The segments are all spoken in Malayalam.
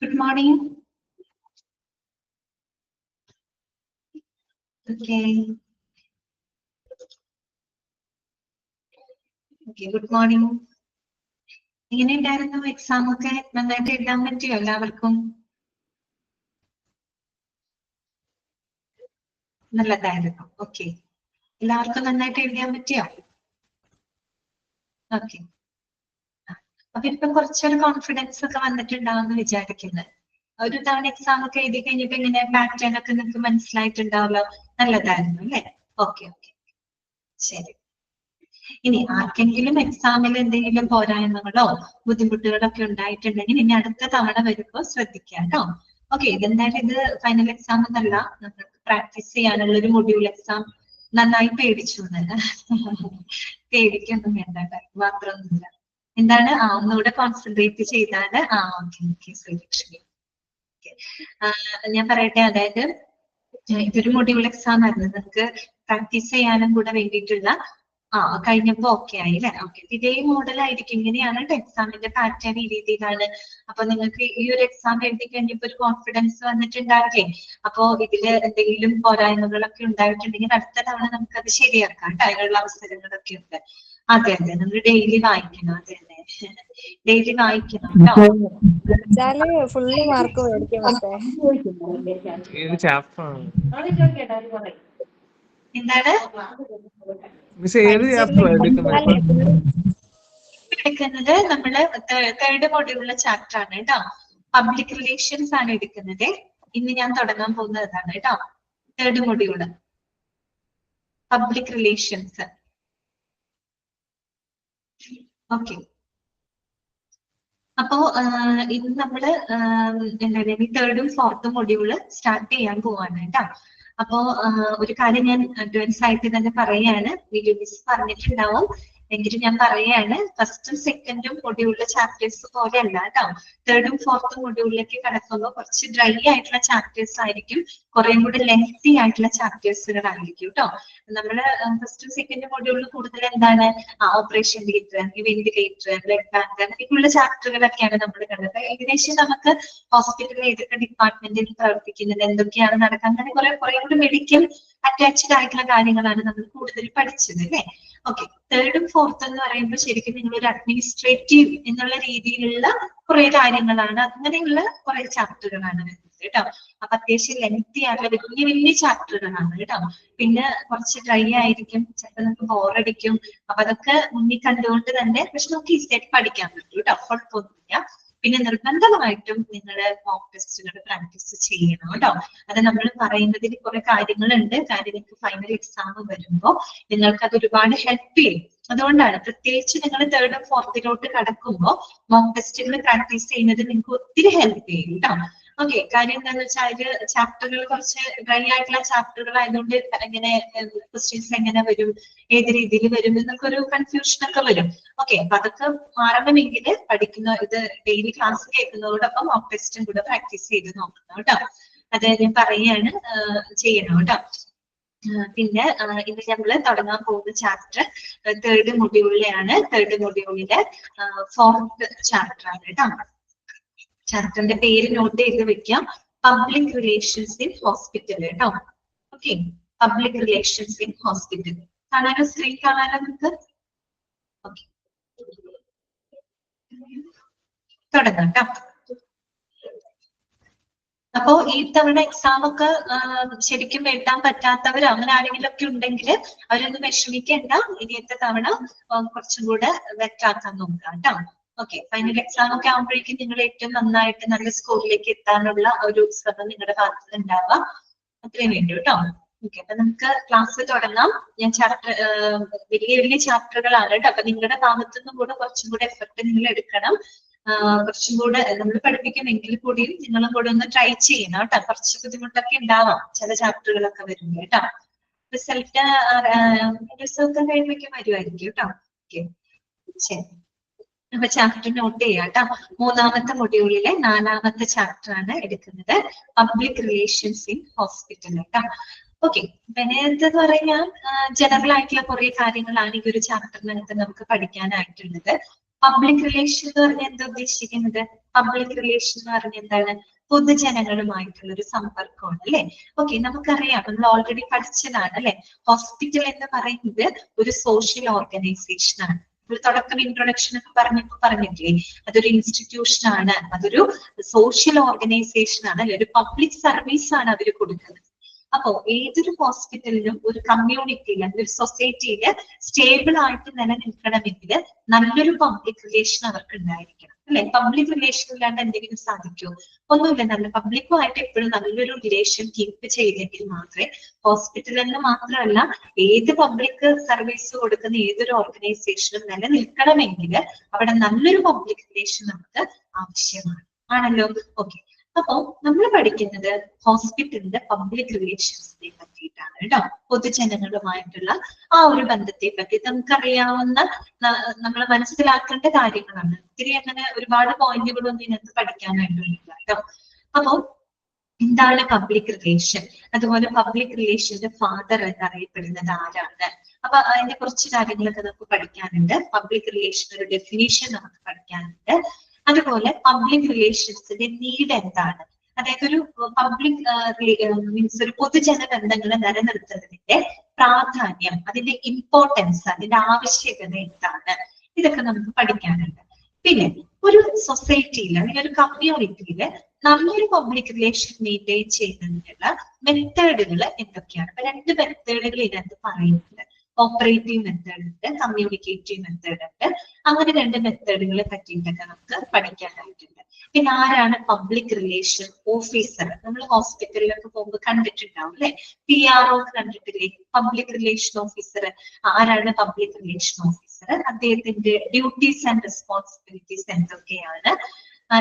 Good morning. Okay. Okay, good morning. എങ്ങനെയുണ്ടായിരുന്നു എക്സാം ഒക്കെ? നന്നായിട്ട് എഴുതാൻ പറ്റിയോ എല്ലാവർക്കും? നല്ലതായിരുന്നു. ഓക്കെ. എല്ലാവർക്കും നന്നായിട്ട് എഴുതാൻ പറ്റിയോ? ഓക്കെ. അപ്പൊ ഇപ്പൊ കുറച്ചൊരു കോൺഫിഡൻസ് ഒക്കെ വന്നിട്ടുണ്ടാവുമെന്ന് വിചാരിക്കുന്നത്. ഒരു തവണ എക്സാം ഒക്കെ എഴുതി കഴിഞ്ഞപ്പോ ഇങ്ങനെ പാറ്റേൺ ഒക്കെ നിങ്ങൾക്ക് മനസ്സിലായിട്ടുണ്ടാവല്ലോ. നല്ലതായിരുന്നു അല്ലേ? Okay okay. ശരി. ഇനി ആർക്കെങ്കിലും എക്സാമിൽ എന്തെങ്കിലും പോരായ്മകളോ ബുദ്ധിമുട്ടുകളോ ഒക്കെ ഉണ്ടായിട്ടുണ്ടെങ്കിൽ ഇനി അടുത്ത തവണ വരുമ്പോൾ ശ്രദ്ധിക്കുക കേട്ടോ. ഓക്കെ, ഇതെന്തായാലും ഇത് ഫൈനൽ എക്സാം എന്നല്ല, നമുക്ക് പ്രാക്ടീസ് ചെയ്യാനുള്ള ഒരു മൊഡ്യൂൾ എക്സാം. നന്നായി പേടിച്ചു പേടിക്കൊന്നും വേണ്ട, മാത്രമൊന്നുമില്ല. എന്താണ് ഒന്നുകൂടെ കോൺസെൻട്രേറ്റ് ചെയ്താല് ഓക്കെ ഓക്കെ ശ്രീലക്ഷ്മി. ഞാൻ പറയട്ടെ, അതായത് ഇതൊരു മൊഡ്യൂൾ എക്സാം ആയിരുന്നു, നിങ്ങൾക്ക് പ്രാക്ടീസ് ചെയ്യാനും കൂടെ വേണ്ടിയിട്ടുള്ള കഴിഞ്ഞപ്പോ ഓക്കെ ആയി അല്ലെ? ഓക്കെ, ഇതേ മോഡലായിരിക്കും. ഇങ്ങനെയാണ് എക്സാമിന്റെ പാറ്റേൺ, ഈ രീതിയിലാണ്. അപ്പൊ നിങ്ങൾക്ക് ഈ ഒരു എക്സാം എഴുതി കഴിഞ്ഞപ്പോ ഒരു കോൺഫിഡൻസ് വന്നിട്ടുണ്ടാവില്ലേ? അപ്പോ ഇതില് എന്തെങ്കിലും പോരായ്മകളൊക്കെ ഉണ്ടായിട്ടുണ്ടെങ്കിൽ അടുത്ത തവണ നമുക്കത് ശരിയാക്കാം. അതിനുള്ള അവസരങ്ങളൊക്കെ ഉണ്ട്. അതെ അതെ, നമ്മൾ ഡെയിലി വായിക്കണം. അതെ അതെ, ഡെയിലി വായിക്കണം കേട്ടോ. ഫുള്ള് മാർക്ക് മേടിക്കും. എന്താണ് എടുക്കുന്നത്? നമ്മള് തേർഡ് മൊഡ്യൂളിലെ ചാപ്റ്റർ ആണ് കേട്ടോ. പബ്ലിക് റിലേഷൻസ് ആണ് എടുക്കുന്നത്. ഇന്ന് ഞാൻ തുടങ്ങാൻ പോകുന്നതാണ് കേട്ടോ. Third module public relations. Okay, അപ്പോ ഇന്ന് നമ്മള് എന്താ പറയുക, തേർഡും ഫോർത്തും മൊഡ്യൂള് സ്റ്റാർട്ട് ചെയ്യാൻ പോവാണ് കേട്ടോ. അപ്പോ ഒരു കാര്യം ഞാൻ അഡ്വാൻസ് ആയിട്ട് തന്നെ പറയാണ്, വീഡിയോ മിസ് പറഞ്ഞിട്ടുണ്ടാവും എങ്കിലും ഞാൻ പറയാണ്, ഫസ്റ്റും സെക്കൻഡും മൊഡ്യൂളിലെ ചാപ്റ്റേഴ്സ് പോലെ അല്ല കേട്ടോ. തേർഡും ഫോർത്തും മൊഡ്യൂളിലേക്ക് കടക്കുമ്പോൾ കുറച്ച് ഡ്രൈ ആയിട്ടുള്ള ചാപ്റ്റേഴ്സ് ആയിരിക്കും, കുറെ കൂടി ലെങ്തി ആയിട്ടുള്ള ചാപ്റ്റേഴ്സുകളായിരിക്കും കേട്ടോ. നമ്മള് ഫസ്റ്റും സെക്കൻഡും മൊഡ്യൂളിൽ കൂടുതൽ എന്താണ് operation theatre, ventilator, blood bank, അങ്ങനെയൊക്കെയുള്ള ചാപ്റ്ററുകളൊക്കെയാണ് നമ്മൾ കണ്ടത്. ഏകദേശം നമുക്ക് ഹോസ്പിറ്റലിൽ ഏതൊക്കെ ഡിപ്പാർട്ട്മെന്റിൽ പ്രവർത്തിക്കുന്നത്, എന്തൊക്കെയാണ് നടക്കുക, അങ്ങനെ കുറെ കൂടി മെഡിക്കൽ അറ്റാച്ച്ഡ് ആയിട്ടുള്ള കാര്യങ്ങളാണ് നമ്മൾ കൂടുതൽ പഠിച്ചത് അല്ലേ? ഓക്കെ, തേർഡും ഫോർത്തും എന്ന് പറയുമ്പോൾ ശരിക്കും നിങ്ങൾ ഒരു അഡ്മിനിസ്ട്രേറ്റീവ് എന്നുള്ള രീതിയിലുള്ള കുറെ കാര്യങ്ങളാണ്, അങ്ങനെയുള്ള കുറെ ചാപ്റ്ററുകളാണ് വരുന്നത് കേട്ടോ. അപ്പൊ അത്യാവശ്യം ലെങ്തി ആയിട്ടുള്ള വലിയ വലിയ ചാപ്റ്ററുകളാണ് കേട്ടോ. പിന്നെ കുറച്ച് ഡ്രൈ ആയിരിക്കും, ചിലപ്പോൾ നമുക്ക് ബോറടിക്കും. അപ്പൊ അതൊക്കെ മുന്നിൽ കണ്ടുകൊണ്ട് തന്നെ, പക്ഷെ നമുക്ക് ഈസിയായിട്ട് പഠിക്കാൻ പറ്റും കേട്ടോ, കുഴപ്പമൊന്നുമില്ല. പിന്നെ നിർബന്ധമായിട്ടും നിങ്ങളുടെ മോക്ക് ടെസ്റ്റുകൾ പ്രാക്ടീസ് ചെയ്യണം കേട്ടോ. അത് നമ്മൾ പറയുന്നതിൽ കുറെ കാര്യങ്ങളുണ്ട്. കാര്യം നിങ്ങൾക്ക് ഫൈനൽ എക്സാം വരുമ്പോൾ നിങ്ങൾക്ക് അത് ഒരുപാട് ഹെൽപ്പ് ചെയ്യും. അതുകൊണ്ടാണ് പ്രത്യേകിച്ച് നിങ്ങൾ തേർഡും ഫോർത്തിലോട്ട് കടക്കുമ്പോൾ മോക്ക് ടെസ്റ്റുകൾ പ്രാക്ടീസ് ചെയ്യുന്നത് നിങ്ങൾക്ക് ഒത്തിരി ഹെൽപ്പ് ചെയ്യും കേട്ടോ. ഓക്കെ, കാര്യം എന്താണെന്ന് വെച്ചാൽ ചാപ്റ്ററുകൾ കുറച്ച് ഡ്രൈ ആയിട്ടുള്ള ചാപ്റ്ററുകൾ ആയതുകൊണ്ട് എങ്ങനെ ക്വസ്റ്റ്യൻസ് എങ്ങനെ വരും, ഏത് രീതിയിൽ വരും എന്നൊക്കെ ഒരു കൺഫ്യൂഷൻ ഒക്കെ വരും. ഓക്കെ, അപ്പൊ അതൊക്കെ മാറണമെങ്കിൽ പഠിക്കുന്ന ഇത് ഡെയിലി ക്ലാസ് കേൾക്കുന്നതോടൊപ്പം മോക്ക് ടെസ്റ്റും കൂടെ പ്രാക്ടീസ് ചെയ്ത് നോക്കണം കേട്ടോ. അത് ഞാൻ പറയാണ്, ചെയ്യണം കേട്ടോ. പിന്നെ ഇന്ന് നമ്മൾ തുടങ്ങാൻ പോകുന്ന ചാപ്റ്റർ തേർഡ് മൊഡ്യൂളിലെയാണ്. തേർഡ് മൊഡ്യൂളിലെ ഫോർത്ത് ചാപ്റ്റർ ആണ് കേട്ടോ. ചാപ്റ്ററിന്റെ പേര് നോട്ട് ചെയ്ത് വെക്കാം, പബ്ലിക് റിലേഷൻസ് ഇൻ ഹോസ്പിറ്റൽ കേട്ടോ. Okay, public relations in hospital. കാണാനോ സ്ക്രീൻ കാണാനോ നിങ്ങൾക്ക്? ഓക്കെ, തുടങ്ങാം കേട്ടോ. അപ്പോ ഈ തവണ എക്സാം ഒക്കെ ശരിക്കും എഴുതാൻ പറ്റാത്തവരോ അങ്ങനെ ആരെങ്കിലും ഒക്കെ ഉണ്ടെങ്കിൽ അവരൊന്നും വിഷമിക്കേണ്ട. ഇനിയത്തെ തവണ കുറച്ചും കൂടെ ബെറ്റർ ആക്കാൻ നോക്കാം കേട്ടോ. ഓക്കെ, ഫൈനൽ എക്സാം ഒക്കെ ആകുമ്പോഴേക്കും നിങ്ങൾ ഏറ്റവും നന്നായിട്ട് നല്ല സ്കോറിലേക്ക് എത്താനുള്ള ഒരു ശ്രമം നിങ്ങളുടെ ഭാഗത്ത് ഉണ്ടാവുക. അത്രയും വേണ്ടി കേട്ടോ. ഓക്കെ, അപ്പൊ നമുക്ക് ക്ലാസ് തുടങ്ങാം. ഞാൻ ചാപ്റ്റർ വലിയ വലിയ ചാപ്റ്ററുകളാണ് കേട്ടോ. അപ്പൊ നിങ്ങളുടെ ഭാഗത്തു നിന്നും കൂടെ കുറച്ചും കൂടെ എഫർട്ട് നിങ്ങൾ എടുക്കണം. കുറച്ചും കൂടെ നമ്മൾ പഠിപ്പിക്കുമെങ്കിൽ കൂടിയും നിങ്ങളും കൂടെ ഒന്ന് ട്രൈ ചെയ്യണം കേട്ടോ. കുറച്ച് ബുദ്ധിമുട്ടൊക്കെ ഉണ്ടാവാം ചില ചാപ്റ്ററുകളൊക്കെ വരുമ്പോൾ കേട്ടോ. റിസൾട്ട് റിസൾട്ട് കഴിയുമ്പോഴേക്കും വരുമായിരിക്കും കേട്ടോ. ഓക്കെ, ശരി. അപ്പൊ ചാപ്റ്റർ നോട്ട് ചെയ്യാം കേട്ടോ. മൂന്നാമത്തെ മൊഡ്യൂളിലെ 4ാമത്തെ ചാപ്റ്റർ ആണ് എടുക്കുന്നത്, പബ്ലിക് റിലേഷൻസ് ഇൻ ഹോസ്പിറ്റൽ കേട്ടോ. ഓക്കെ, പിന്നെ എന്തെന്ന് പറഞ്ഞാൽ ജനറൽ ആയിട്ടുള്ള കുറെ കാര്യങ്ങളാണ് ഈ ഒരു ചാപ്റ്ററിനകത്ത് നമുക്ക് പഠിക്കാനായിട്ടുള്ളത്. പബ്ലിക് റിലേഷൻ എന്ന് പറഞ്ഞാൽ എന്താ ഉദ്ദേശിക്കുന്നത്? പബ്ലിക് റിലേഷൻ എന്ന് പറഞ്ഞാൽ എന്താണ്? പൊതുജനങ്ങളുമായിട്ടുള്ള ഒരു സമ്പർക്കമാണ് അല്ലെ. ഓക്കെ, നമുക്കറിയാം, നമ്മൾ ഓൾറെഡി പഠിച്ചതാണ് അല്ലെ. ഹോസ്പിറ്റൽ എന്ന് പറയുന്നത് ഒരു സോഷ്യൽ ഓർഗനൈസേഷൻ ആണ്. ഒരു തുടക്കം ഇൻട്രൊഡക്ഷൻ ഒക്കെ പറഞ്ഞിട്ടില്ലേ, അതൊരു ഇൻസ്റ്റിറ്റ്യൂഷൻ ആണ്, അതൊരു സോഷ്യൽ ഓർഗനൈസേഷൻ ആണ് അല്ലെ, ഒരു പബ്ലിക് സർവീസ് ആണ് അവർ കൊടുക്കുന്നത്. അപ്പോ ഏതൊരു ഹോസ്പിറ്റലിലും ഒരു കമ്മ്യൂണിറ്റിയിൽ അല്ലെങ്കിൽ ഒരു സൊസൈറ്റിയിൽ സ്റ്റേബിൾ ആയിട്ട് നിലനിൽക്കണമെങ്കിൽ നല്ലൊരു പബ്ലിക് റിലേഷൻ അവർക്ക് ഉണ്ടായിരിക്കണം അല്ലെ. പബ്ലിക് റിലേഷൻ ഇല്ലാണ്ട് എന്തെങ്കിലും സാധിക്കുമോ? ഒന്നുമില്ല. നല്ല പബ്ലിക്കുമായിട്ട് എപ്പോഴും നല്ലൊരു റിലേഷൻ കീപ്പ് ചെയ്തെങ്കിൽ മാത്രമേ ഹോസ്പിറ്റൽ എന്ന് മാത്രമല്ല ഏത് പബ്ലിക് സർവീസ് കൊടുക്കുന്ന ഏതൊരു ഓർഗനൈസേഷനും നിലനിൽക്കണമെങ്കിൽ അവിടെ നല്ലൊരു പബ്ലിക് റിലേഷൻ നമുക്ക് ആവശ്യമാണ്. ആണല്ലോ. ഓക്കെ, അപ്പോ നമ്മൾ പഠിക്കുന്നത് ഹോസ്പിറ്റലിന്റെ പബ്ലിക് റിലേഷൻസിനെ പറ്റിയിട്ടാണ് കേട്ടോ. പൊതുജനങ്ങളുമായിട്ടുള്ള ആ ഒരു ബന്ധത്തെ പറ്റി നമുക്കറിയാവുന്ന, നമ്മൾ മനസ്സിലാക്കേണ്ട കാര്യങ്ങളാണ്. ഒത്തിരി അങ്ങനെ ഒരുപാട് പോയിന്റുകളൊന്നും ഇതിനകത്ത് പഠിക്കാനായിട്ടില്ല കേട്ടോ. അപ്പോ എന്താണ് പബ്ലിക് റിലേഷൻ, അതുപോലെ പബ്ലിക് റിലേഷന്റെ ഫാദർ എന്നറിയപ്പെടുന്നത് ആരാണ്? അപ്പൊ അതിന്റെ കുറച്ച് കാര്യങ്ങളൊക്കെ നമുക്ക് പഠിക്കാനുണ്ട്. പബ്ലിക് റിലേഷൻ ഒരു ഡെഫിനേഷൻ നമുക്ക് പഠിക്കാനുണ്ട്. അതുപോലെ പബ്ലിക് റിലേഷൻസിന്റെ നീഡ് എന്താണ്, അതായത് ഒരു പബ്ലിക് മീൻസ് ഒരു പൊതുജന ബന്ധങ്ങൾ നിലനിർത്തുന്നതിന്റെ പ്രാധാന്യം, അതിന്റെ ഇമ്പോർട്ടൻസ്, അതിന്റെ ആവശ്യകത എന്താണ്, ഇതൊക്കെ നമുക്ക് പഠിക്കാനുണ്ട്. പിന്നെ ഒരു സൊസൈറ്റിയിൽ അല്ലെങ്കിൽ ഒരു കമ്മ്യൂണിറ്റിയിൽ നല്ലൊരു പബ്ലിക് റിലേഷൻ മെയിൻറ്റെയിൻ ചെയ്യുന്നതിനുള്ള മെത്തേഡുകൾ എന്തൊക്കെയാണ്? അപ്പൊ 2 മെത്തേഡുകൾ ഇതിനകത്ത് പറയുന്നുണ്ട്. ഓപ്പറേറ്റീവ് മെത്തേഡ് ഉണ്ട്, കമ്മ്യൂണിക്കേറ്റീവ് മെത്തേഡ് ഉണ്ട്. അങ്ങനെ 2 മെത്തേഡുകളെ പറ്റിയിട്ടൊക്കെ നമുക്ക് പഠിക്കാനായിട്ടുണ്ട്. പിന്നെ ആരാണ് പബ്ലിക് റിലേഷൻ ഓഫീസർ? നമ്മൾ ഹോസ്പിറ്റലിലൊക്കെ പോകുമ്പോൾ കണ്ടിട്ടുണ്ടാവും അല്ലെ, PRO കണ്ടിട്ടില്ലേ? Public relation officer. ആരാണ് പബ്ലിക് റിലേഷൻ ഓഫീസർ? അദ്ദേഹത്തിന്റെ ഡ്യൂട്ടീസ് ആൻഡ് റെസ്പോൺസിബിലിറ്റീസ് എന്തൊക്കെയാണ്,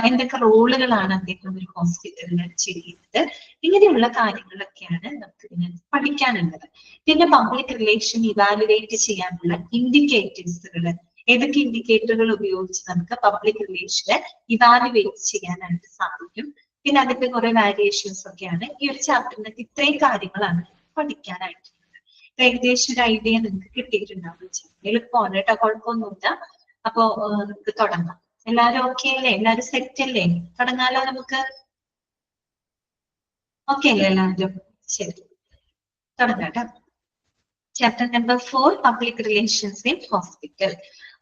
എന്തൊക്കെ റോളുകളാണ് അദ്ദേഹം ഒരു ഹോസ്പിറ്റലിൽ ചെയ്യുന്നത്, ഇങ്ങനെയുള്ള കാര്യങ്ങളൊക്കെയാണ് നമുക്ക് ഇതിനകത്ത് പഠിക്കാനുള്ളത്. പിന്നെ പബ്ലിക് റിലേഷൻ ഇവാലുവേറ്റ് ചെയ്യാനുള്ള ഇൻഡിക്കേറ്റേഴ്സുകൾ, ഏതൊക്കെ ഇൻഡിക്കേറ്ററുകൾ ഉപയോഗിച്ച് നമുക്ക് പബ്ലിക് റിലേഷനെ ഇവാലുവേറ്റ് ചെയ്യാനായിട്ട് സാധിക്കും. പിന്നെ അതിന്റെ കുറെ വാരിയേഷൻസ് ഒക്കെയാണ് ഈ ഒരു ചാപ്റ്ററിനകത്ത്. ഇത്രയും കാര്യങ്ങളാണ് പഠിക്കാനായിട്ടുള്ളത്. ഏകദേശം ഒരു ഐഡിയ നിങ്ങൾക്ക് കിട്ടിയിട്ടുണ്ടാവും. എളുപ്പമാണ് കേട്ടോ, കുഴപ്പമൊന്നുമില്ല. അപ്പോ നമുക്ക് തുടങ്ങാം. എല്ലാരും ഓക്കെ അല്ലേ? എല്ലാരും സെറ്റ് അല്ലേ? തുടങ്ങാലോ നമുക്ക്. ഓക്കെ അല്ലേ എല്ലാവരും? ശരി, തുടങ്ങാം. Chapter number 4, public relations in hospital.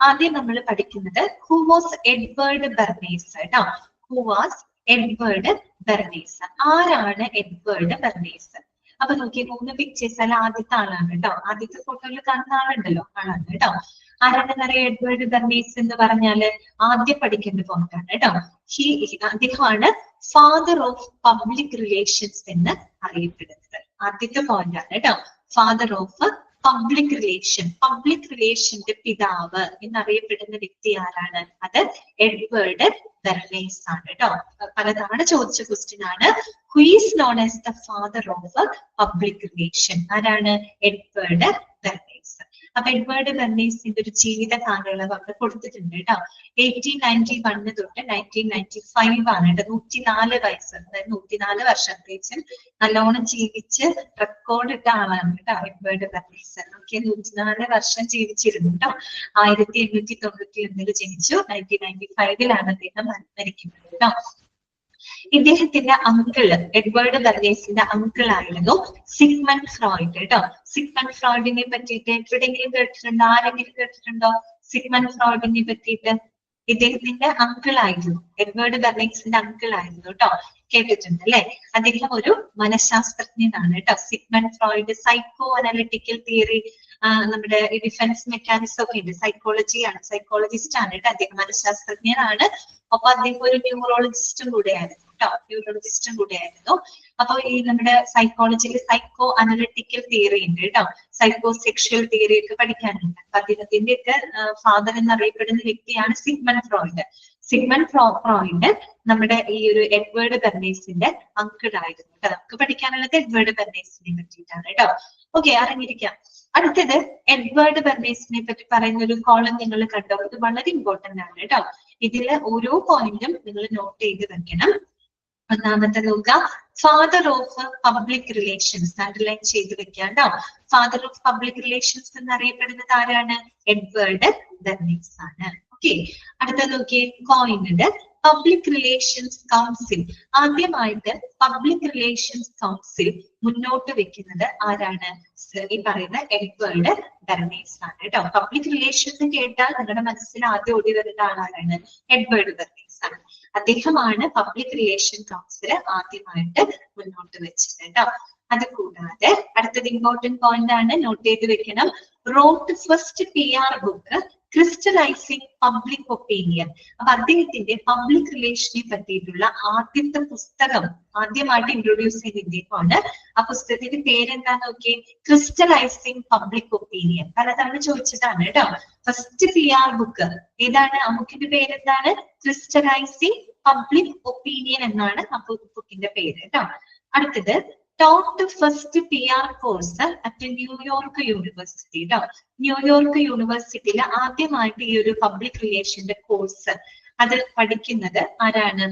ആദ്യം നമ്മൾ പഠിക്കുന്നത് ഹു വാസ് എഡ്വേർഡ് ബെർണേസ് കേട്ടോ. Who was Edward Bernays. ആരാണ് എഡ്വേർഡ് ബെർണേസ്? അപ്പൊ നോക്കി 3 പിക്ചേഴ്സ് അല്ല, ആദ്യത്തെ ആളാണ് കേട്ടോ. ആദ്യത്തെ ഫോട്ടോയിൽ കാണുന്ന ആളുണ്ടല്ലോ, ആളാണ് കേട്ടോ. ആരാണെന്നറിയാം എഡ്വേർഡ് ബെർണേസ് എന്ന് പറഞ്ഞാല്? ആദ്യം പഠിക്കേണ്ട പോയിന്റാണ് കേട്ടോ. അദ്ദേഹമാണ് ഫാദർ ഓഫ് പബ്ലിക് റിലേഷൻസ് എന്ന് അറിയപ്പെടുന്നത്. ആദ്യത്തെ പോയിന്റ് ആണ് കേട്ടോ, father of public relation. Public റിലേഷന്റെ പിതാവ് എന്നറിയപ്പെടുന്ന വ്യക്തി ആരാണ്? അത് എഡ്വേർഡ് ബെർണേസ് ആണ് കേട്ടോ. പലതവണ ചോദിച്ച ക്വസ്റ്റ്യൻ ആണ്. Who is known as the father of public relation? ആരാണ്? എഡ്വേർഡ് ബെർണേസ്. അപ്പൊ എഡ്വേർഡ് ബെർണേസിന്റെ ഒരു ജീവിത കാലയളവ് അവിടെ കൊടുത്തിട്ടുണ്ട് കേട്ടോ. 1891 തൊട്ട് 1995 ആണ് കേട്ടോ. 104 വയസ്സ്, അതായത് 104 വർഷത്തേക്കും നല്ലോണം ജീവിച്ച് റെക്കോർഡ് ഇട്ട ആളാണ് കേട്ടോ എഡ്വേർഡ് ബെർണേസ്. ഓക്കെ, 104 വർഷം ജീവിച്ചിരുന്നു കേട്ടോ. 1891 ജനിച്ചു. 1995 അദ്ദേഹം മരിക്കുന്നത് കേട്ടോ. ഇദ്ദേഹത്തിന്റെ അങ്കിള്, എഡ്വേർഡ് ബെർണേസിന്റെ അങ്കിൾ ആയിരുന്നു സിഗ്മണ്ട് ഫ്രോയിഡ് കേട്ടോ. സിഗ്മണ്ട് ഫ്രോയിഡിനെ പറ്റിയിട്ട് എവിടെയെങ്കിലും കേട്ടിട്ടുണ്ടോ? ആരെങ്കിലും കേട്ടിട്ടുണ്ടോ സിഗ്മണ്ട് ഫ്രോയിഡിനെ പറ്റിയിട്ട്? ഇദ്ദേഹത്തിന്റെ അങ്കിൾ ആയിരുന്നു, എഡ്വേർഡ് ബെർണേസിന്റെ അങ്കിൾ ആയിരുന്നു കേട്ടോ. കേട്ടിട്ടുണ്ട് അല്ലെ? അദ്ദേഹം ഒരു മനഃശാസ്ത്രജ്ഞനാണ് കേട്ടോ. Sigmund Freud psycho analytical theory, നമ്മുടെ ഡിഫൻസ് മെക്കാനിസം ഒക്കെ ഉണ്ട്, സൈക്കോളജിയാണ്, സൈക്കോളജിസ്റ്റ് ആണ് കേട്ടോ. അദ്ദേഹം മനഃശാസ്ത്രജ്ഞനാണ്. അപ്പൊ അദ്ദേഹം ഒരു ന്യൂറോളജിസ്റ്റും കൂടെയായിരുന്നു കേട്ടോ, ന്യൂറോളജിസ്റ്റും കൂടെയായിരുന്നു. അപ്പൊ ഈ നമ്മുടെ സൈക്കോളജിയിൽ സൈക്കോ അനലിറ്റിക്കൽ തിയറി ഉണ്ട് കേട്ടോ, സൈക്കോ സെക്ഷൽ തിയറി ഒക്കെ പഠിക്കാനുണ്ട്. അപ്പൊ അദ്ദേഹത്തിന്റെ ഒക്കെ ഫാദർ എന്നറിയപ്പെടുന്ന വ്യക്തിയാണ് സിഗ്മണ്ട് ഫ്രോയിഡ്. സിഗ്മണ്ട് ഫ്രോയിഡ് നമ്മുടെ ഈ ഒരു എഡ്വേർഡ് ബെർണേസിന്റെ അങ്കിൾ ആയിരുന്നു കേട്ടോ. നമുക്ക് പഠിക്കാനുള്ളത് എഡ്വേർഡ് ബെർണേസിനെ പറ്റിയിട്ടാണ് കേട്ടോ. ഓക്കെ, അറിഞ്ഞിരിക്കാം. അടുത്തത് എഡ്വേർഡ് ബെർണേസിനെ പറ്റി പറയുന്ന ഒരു കോളം നിങ്ങൾ കണ്ടോ? ഇത് വളരെ ഇമ്പോർട്ടന്റ് ആണ് കേട്ടോ. ഇതില് ഓരോ പോയിന്റും നിങ്ങൾ നോട്ട് ചെയ്ത് വെക്കണം. ഒന്നാമത്തെ നോക്കുക, father of public relations, underline ചെയ്ത് വെക്കാം കേട്ടോ. ഫാദർ ഓഫ് പബ്ലിക് റിലേഷൻസ് എന്നറിയപ്പെടുന്നത് ആരാണ്? എഡ്വേർഡ് ബെർണേസ് ആണ്. ഓക്കെ, അടുത്ത നോക്കിയേ, കോയിൻ ഉണ്ട്. Public relations council. ആദ്യമായിട്ട് പബ്ലിക് റിലേഷൻസ് കൗൺസിൽ മുന്നോട്ട് വെക്കുന്നത് ആരാണ്? ഈ പറയുന്ന എഡ്വേർഡ് ബെർണേസ് ആണ് കേട്ടോ. പബ്ലിക് റിലേഷൻസ് കേട്ടാൽ നിങ്ങളുടെ മനസ്സിൽ ആദ്യം ഓടി വരുന്ന ആളാണ് എഡ്വേർഡ് ബെർണേസ് ആണ്. അദ്ദേഹമാണ് പബ്ലിക് റിലേഷൻ കൗൺസിൽ ആദ്യമായിട്ട് മുന്നോട്ട് വെച്ചത് കേട്ടോ. അത് കൂടാതെ അടുത്തത് ഇമ്പോർട്ടന്റ് പോയിന്റ് ആണ്, നോട്ട് ചെയ്ത് വെക്കണം. Wrote first PR book crystallizing public opinion. അപ്പൊ അദ്ദേഹത്തിന്റെ പബ്ലിക് റിലേഷനെ പറ്റിയിട്ടുള്ള ആദ്യത്തെ പുസ്തകം ആദ്യമായിട്ട് ഇൻട്രൊഡ്യൂസ് ചെയ്ത ഇദ്ദേഹമാണ്. ആ പുസ്തകത്തിന്റെ പേരെന്താന്ന് നോക്കിയേ, ക്രിസ്റ്റലൈസിംഗ് പബ്ലിക് ഒപ്പീനിയൻ. പലതവണ ചോദിച്ചതാണ് കേട്ടോ. ഫസ്റ്റ് PR ബുക്ക് ഏതാണ്? ആ ബുക്കിന്റെ പേരെന്താണ്? ക്രിസ്റ്റലൈസിംഗ് പബ്ലിക് ഒപ്പീനിയൻ എന്നാണ് ആ ബുക്കിന്റെ പേര് കേട്ടോ. അടുത്തത് taught first PR course at New York university കേട്ടോ. ന്യൂയോർക്ക് യൂണിവേഴ്സിറ്റിയിൽ ആദ്യമായിട്ട് ഈ ഒരു പബ്ലിക് റിലേഷന്റെ കോഴ്സ് അത് പഠിക്കുന്നത് ആരാണ്?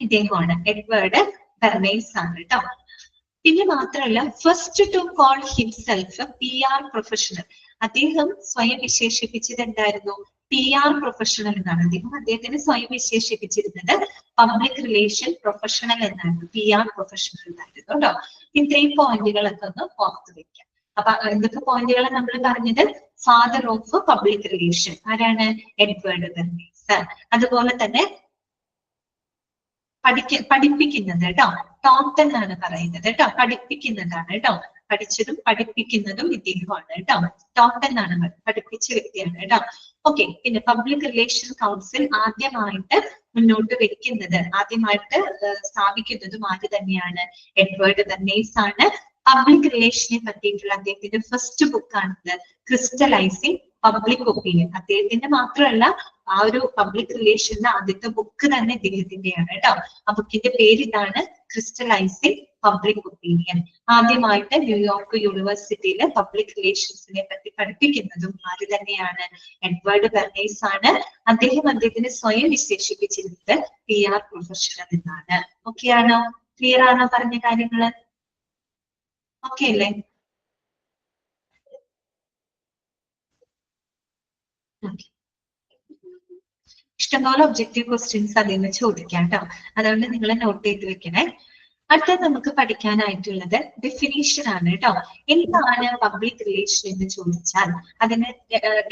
ഇദ്ദേഹമാണ്, എഡ്വേർഡ് ബെർണേസ് ആണ് കേട്ടോ. പിന്നെ മാത്രമല്ല, first to call himself PR professional. അദ്ദേഹം സ്വയം വിശേഷിപ്പിച്ചത് എന്തായിരുന്നു? PR പ്രൊഫഷണൽ എന്നാണ്. അദ്ദേഹത്തിന് സ്വയം വിശേഷിപ്പിച്ചിരുന്നത് പബ്ലിക് റിലേഷൻ പ്രൊഫഷണൽ എന്നായിരുന്നു, PR പ്രൊഫഷണൽ എന്നായിരുന്നു കേട്ടോ. ഇത്രയും പോയിന്റുകളൊക്കെ ഒന്ന് ഓർത്ത് വെക്കാം. അപ്പൊ എന്തൊക്കെ പോയിന്റുകളാണ് നമ്മൾ പറഞ്ഞത്? ഫാദർ ഓഫ് പബ്ലിക് റിലേഷൻ ആരാണ്? എഡ്വേർഡ് ബെർണേസ്. അതുപോലെ തന്നെ പഠിപ്പിക്കുന്നത് കേട്ടോ, ടോട്ട് എന്നാണ് പറയുന്നത് കേട്ടോ. പഠിപ്പിക്കുന്നതാണ് കേട്ടോ. പഠിച്ചതും പഠിപ്പിക്കുന്നതും ഇദ്ദേഹമാണ് കേട്ടോ. ടോട്ട് എന്നാണ്, പഠിപ്പിച്ച വ്യക്തിയാണ് കേട്ടോ. ഓക്കെ, പിന്നെ പബ്ലിക് റിലേഷൻ കൗൺസിൽ ആദ്യമായിട്ട് മുന്നോട്ട് വെക്കുന്നത്, ആദ്യമായിട്ട് സ്ഥാപിക്കുന്നതും ആര് തന്നെയാണ്? എഡ്വേർഡ് ബെർണേസ് ആണ്. പബ്ലിക് റിലേഷനെ പറ്റിയിട്ടുള്ള അദ്ദേഹത്തിന്റെ ഫസ്റ്റ് ബുക്കാണിത്, ക്രിസ്റ്റലൈസിംഗ് പബ്ലിക് ഒപ്പീനിയൻ. അദ്ദേഹത്തിന്റെ മാത്രമല്ല, ആ ഒരു പബ്ലിക് റിലേഷന്റെ ആദ്യത്തെ ബുക്ക് തന്നെ ഇദ്ദേഹത്തിന്റെയാണ് കേട്ടോ. ആ ബുക്കിന്റെ പേര് ഇതാണ്, ക്രിസ്റ്റലൈസിംഗ് പബ്ലിക് ഒപ്പീനിയൻ. ആദ്യമായിട്ട് ന്യൂയോർക്ക് യൂണിവേഴ്സിറ്റിയിലെ പബ്ലിക് റിലേഷൻസിനെ പറ്റി പഠിപ്പിക്കുന്നതും ആര് തന്നെയാണ്? എഡ്വേർഡ് ബെർണേസ് ആണ്. അദ്ദേഹത്തിന് സ്വയം വിശേഷിപ്പിച്ചിരുന്നത് PR പ്രൊഫഷണൽ എന്നാണ്. ഓക്കെ ആണോ? ക്ലിയർ ആണോ പറഞ്ഞ കാര്യങ്ങള്? ഓക്കെ അല്ലേ? ഇഷ്ടംപോലെ ഒബ്ജക്റ്റീവ് ക്വസ്റ്റ്യൻസ് അതിൽ നിന്ന് ചോദിക്കാം കേട്ടോ. അതുകൊണ്ട് നിങ്ങൾ നോട്ട് ചെയ്ത് വെക്കണേ. അടുത്തത് നമുക്ക് പഠിക്കാനായിട്ടുള്ളത് ഡെഫിനീഷൻ ആണ് കേട്ടോ. എന്താണ് പബ്ലിക് റിലേഷൻ എന്ന് ചോദിച്ചാൽ അതിന്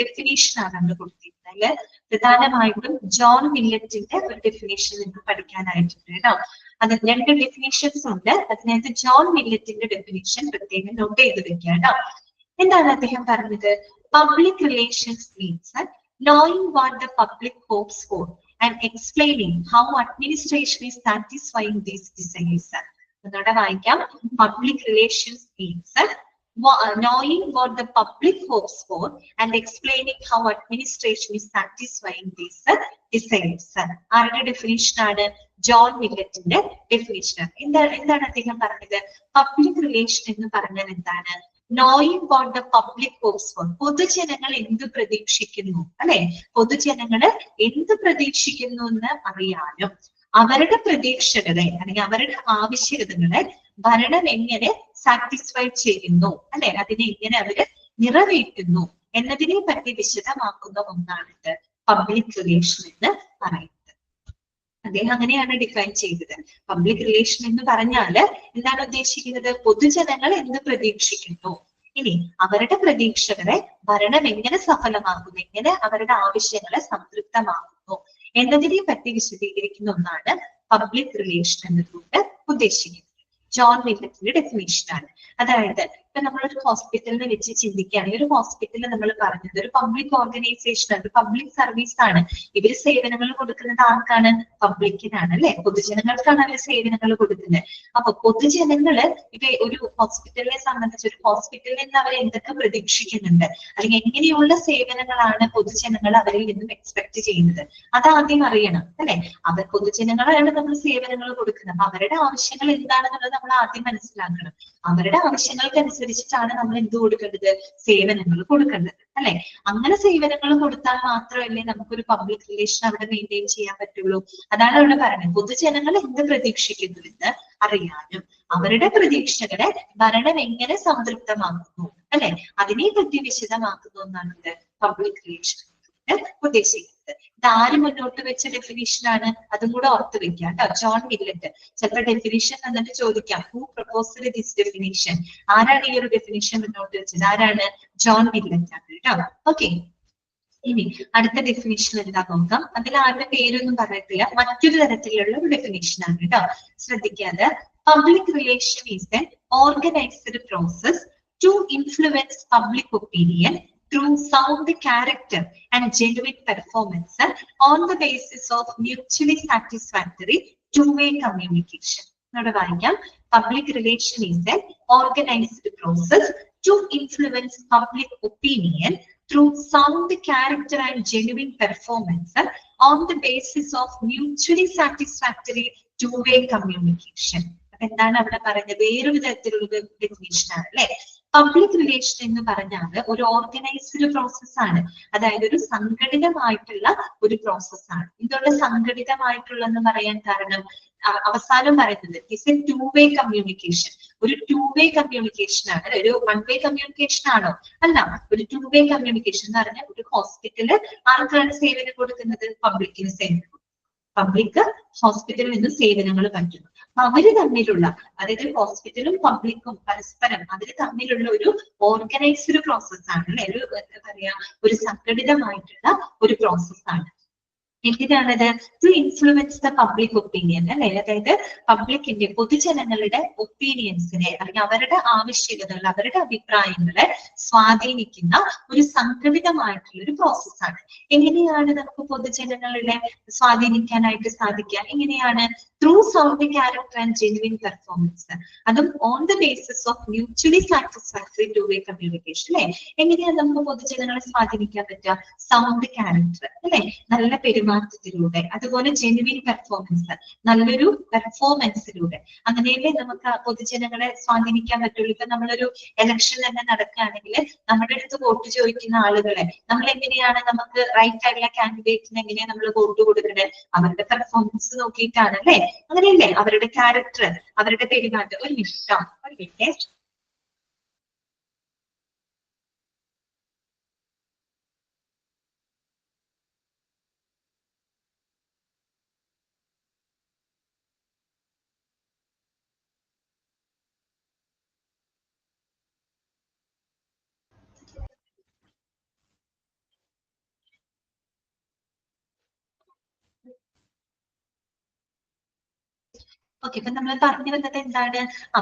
ഡെഫിനീഷൻ ആണ് നമ്മൾ കൊടുത്തിരുന്നത്. പ്രധാനമായിട്ടും ജോൺ മില്ലറ്റിന്റെ ഒരു ഡെഫിനേഷൻ നിങ്ങൾക്ക് പഠിക്കാനായിട്ടുണ്ട് കേട്ടോ. അത് 2 ഡെഫിനേഷൻസ് ഉണ്ട്. അതിനകത്ത് ജോൺ മില്ലറ്റിന്റെ ഡെഫിനേഷൻ പ്രത്യേകം നോട്ട് ചെയ്ത് വെക്കുക കേട്ടോ. എന്താണ് അദ്ദേഹം പറഞ്ഞത്? Public relations means knowing what the public hopes for and explaining how administration is satisfying these desires. ഒന്നുകൂടെ വായിക്കാം. Public relations means knowing what the public hopes for and explaining how administration is satisfying these desires. ആരുടെ ഡെഫിനേഷൻ ആണ്? ജോൺ മില്ലറ്റിന്റെ ഡെഫിനേഷൻ. എന്താണ് അദ്ദേഹം പറഞ്ഞത്? പബ്ലിക് റിലേഷൻ എന്ന് പറഞ്ഞാൽ എന്താണ്? knowing what the public hopes for. പൊതുജനങ്ങൾ എന്ത് പ്രതീക്ഷിക്കുന്നു, അല്ലെ? പൊതുജനങ്ങള് എന്ത് പ്രതീക്ഷിക്കുന്നു എന്ന് അറിയാനും അവരുടെ പ്രതീക്ഷകളെ അല്ലെങ്കിൽ അവരുടെ ആവശ്യകതകളെ ഭരണം എങ്ങനെ സാറ്റിസ്ഫൈ ചെയ്യുന്നു, അല്ലെ? അതിനെ എങ്ങനെ അവര് നിറവേറ്റുന്നു എന്നതിനെ പറ്റി വിശദമാക്കുന്ന ഒന്നാണിത് പബ്ലിക് റിലേഷൻ എന്ന് പറയുന്നത്. അദ്ദേഹം അങ്ങനെയാണ് ഡിഫൈൻ ചെയ്തത്. പബ്ലിക് റിലേഷൻ എന്ന് പറഞ്ഞാല് എന്താണ് ഉദ്ദേശിക്കുന്നത്? പൊതുജനങ്ങൾ എന്ത് പ്രതീക്ഷിക്കുന്നു, ഇനി അവരുടെ പ്രതീക്ഷകളെ ഭരണം എങ്ങനെ സഫലമാക്കുന്നു, എങ്ങനെ അവരുടെ ആവശ്യങ്ങളെ സംതൃപ്തമാക്കുന്നു എന്നതിനെ പറ്റി വിശദീകരിക്കുന്ന ഒന്നാണ് പബ്ലിക് റിലേഷൻ എന്നതുകൊണ്ട് ഉദ്ദേശിക്കുന്നത്. ജോൺ മില്ലറ്റിന്റെ ഡെഫിനേഷൻ ആണ്. അതായത് ഇപ്പൊ നമ്മളൊരു ഹോസ്പിറ്റലിനെ വെച്ച് ചിന്തിക്കുകയാണെങ്കിൽ, ഒരു ഹോസ്പിറ്റലിൽ നമ്മൾ പറഞ്ഞത് ഒരു പബ്ലിക് ഓർഗനൈസേഷൻ ആണ്, പബ്ലിക് സർവീസ് ആണ്. ഇവര് സേവനങ്ങൾ കൊടുക്കുന്നത് ആർക്കാണ്? പബ്ലിക്കിനാണ്, അല്ലെ? പൊതുജനങ്ങൾക്കാണ് അവർ സേവനങ്ങൾ കൊടുക്കുന്നത്. അപ്പൊ പൊതുജനങ്ങള് ഇപ്പൊ ഒരു ഹോസ്പിറ്റലിനെ സംബന്ധിച്ച് ഒരു ഹോസ്പിറ്റലിൽ നിന്ന് അവർ എന്തൊക്കെ പ്രതീക്ഷിക്കുന്നുണ്ട്, അല്ലെങ്കിൽ എങ്ങനെയുള്ള സേവനങ്ങളാണ് പൊതുജനങ്ങൾ അവരിൽ നിന്നും എക്സ്പെക്ട് ചെയ്യുന്നത്, അതാദ്യം അറിയണം, അല്ലെ? അവർ പൊതുജനങ്ങളാണ് നമ്മൾ സേവനങ്ങൾ കൊടുക്കുന്നത്. അപ്പൊ അവരുടെ ആവശ്യങ്ങൾ എന്താണെന്നുള്ളത് നമ്മൾ ആദ്യം മനസ്സിലാക്കണം. അവരുടെ ആവശ്യങ്ങൾക്കനുസരിച്ചിട്ടാണ് നമ്മൾ എന്ത് കൊടുക്കേണ്ടത്? സേവനങ്ങൾ കൊടുക്കേണ്ടത്, അല്ലെ? അങ്ങനെ സേവനങ്ങൾ കൊടുത്താൽ മാത്രമല്ലേ നമുക്കൊരു പബ്ലിക് റിലേഷൻ അവിടെ മെയിൻറ്റെയിൻ ചെയ്യാൻ പറ്റുള്ളൂ. അതാണ് അവിടെ പറയുന്നത്. പൊതുജനങ്ങൾ എന്ത് പ്രതീക്ഷിക്കുന്നുവെന്ന് അറിയാനും അവരുടെ പ്രതീക്ഷകളെ ഭരണം എങ്ങനെ സംതൃപ്തമാക്കുന്നു, അല്ലെ? അതിനെ പറ്റി വിശദമാക്കുന്നു എന്നാണ് പബ്ലിക് റിലേഷൻ ഉദ്ദേശിക്കുന്നത്. പറയുന്നത്. ഇത് ആര് മുന്നോട്ട് വെച്ച ഡെഫിനിഷൻ ആണ്, അതും കൂടെ ഓർത്ത് വെക്കാം കേട്ടോ. John millet. ചിലപ്പോൾ ഡെഫിനിഷൻ എന്നിട്ട് ചോദിക്കാം, ഹൂ പ്രൊപ്പോസ്ഡ് ദിസ് ഡെഫിനിഷൻ, ആരാണ് ഈ ഒരു ഡെഫിനിഷൻ മുന്നോട്ട് വെച്ചത്, ആരാണ്, ജോൺ മില്ലറ്റ് ആണ് കേട്ടോ. ഓക്കെ, ഇനി അടുത്ത ഡെഫിനിഷൻ എന്താ നോക്കാം. അതിൽ ആരുടെ പേരൊന്നും പറഞ്ഞിട്ടില്ല, മറ്റൊരു തരത്തിലുള്ള ഒരു ഡെഫിനിഷൻ ആണ് കേട്ടോ. ശ്രദ്ധിക്കാതെ, public relation is an organized process to influence public opinion through sound character and genuine performance on the basis of mutually satisfactory two-way communication. Now, public relation is an organized process to influence public opinion through sound character and genuine performance on the basis of mutually satisfactory two-way communication. എന്താണ് അവിടെ പറയുന്നത്, വേറൊരു തരത്തിലുള്ള ഡെഫിനിഷൻ ആണ് അല്ലെ. പബ്ലിക് റിലേഷൻ എന്ന് പറഞ്ഞാൽ ഒരു ഓർഗനൈസ്ഡ് പ്രോസസ് ആണ്, അതായത് ഒരു സംഘടിതമായിട്ടുള്ള ഒരു പ്രോസസ് ആണ്. ഇതുള്ള സംഘടിതമായിട്ടുള്ള എന്ന് പറയാൻ കാരണം അവസാനം പറയുന്നത് it's A to way communication. ഒരു ടു വേ കമ്മ്യൂണിക്കേഷൻ ആണ്, ഒരു വൺ വേ കമ്മ്യൂണിക്കേഷൻ ആണോ, അല്ല, ഒരു ടു വേ കമ്മ്യൂണിക്കേഷൻ എന്ന് പറഞ്ഞാൽ ഒരു ഹോസ്പിറ്റല് ആർക്കാണ് സേവനം കൊടുക്കുന്നത്, പബ്ലിക്കിന് സേവനം കൊടുക്കുന്നത്. പബ്ലിക് ഹോസ്പിറ്റലിൽ നിന്ന് സേവനങ്ങൾ പറ്റുന്നു. അവര് തമ്മിലുള്ള, അതായത് ഹോസ്പിറ്റലും പബ്ലിക്കും പരസ്പരം അവര് തമ്മിലുള്ള ഒരു ഓർഗനൈസ്ഡ് പ്രോസസ് ആണ് അല്ലെ, ഒരു എന്താ പറയാ, ഒരു സംഘടിതമായിട്ടുള്ള ഒരു പ്രോസസ് ആണ്. എന്തിനാണത്, to influence the public opinion അല്ലെ, അതായത് പബ്ലിക്കിന്റെ പൊതുജനങ്ങളുടെ ഒപ്പീനിയൻസിനെ അല്ലെങ്കിൽ അവരുടെ ആവശ്യകതകൾ, അവരുടെ അഭിപ്രായങ്ങളെ സ്വാധീനിക്കുന്ന ഒരു സംഘടിതമായിട്ടുള്ള ഒരു പ്രോസസ്സാണ്. എങ്ങനെയാണ് നമുക്ക് പൊതുജനങ്ങളെ സ്വാധീനിക്കാനായിട്ട് സാധിക്കുക, എങ്ങനെയാണ്, through sound character and genuine performance, അതും on the basis of mutually satisfactory two way communication അല്ലെ. എങ്ങനെയാണ് നമുക്ക് പൊതുജനങ്ങളെ സ്വാധീനിക്കാൻ പറ്റുക, സൗണ്ട് ക്യാരക്ടർ അല്ലെ, നല്ല പെരുമാറ്റത്തിലൂടെ, അതുപോലെ ജെന്യുവിൻ പെർഫോമൻസ്, നല്ലൊരു പെർഫോമൻസിലൂടെ, അങ്ങനെയല്ലേ നമുക്ക് പൊതുജനങ്ങളെ സ്വാധീനിക്കാൻ പറ്റുള്ളൂ. ഇപ്പൊ നമ്മളൊരു ഇലക്ഷൻ തന്നെ നടക്കുകയാണെങ്കിൽ നമ്മുടെ അടുത്ത് വോട്ട് ചോദിക്കുന്ന ആളുകളെ നമ്മൾ എങ്ങനെയാണ്, നമുക്ക് റൈറ്റ് ആയിട്ടുള്ള കാൻഡിഡേറ്റിന് എങ്ങനെയാണ് നമ്മൾ വോട്ട് കൊടുക്കുന്നത്, അവരുടെ പെർഫോമൻസ് നോക്കിയിട്ടാണ് അല്ലെ, അങ്ങനെയല്ലേ, അവരുടെ ക്യാരക്ടർ, അവരുടെ പെരുമാറ്റം. ഒരു നിമിഷം, ഒരു മിനിറ്റ്. ഓക്കെ, ഇപ്പൊ നമ്മൾ പറഞ്ഞു വന്നത് എന്താണ്,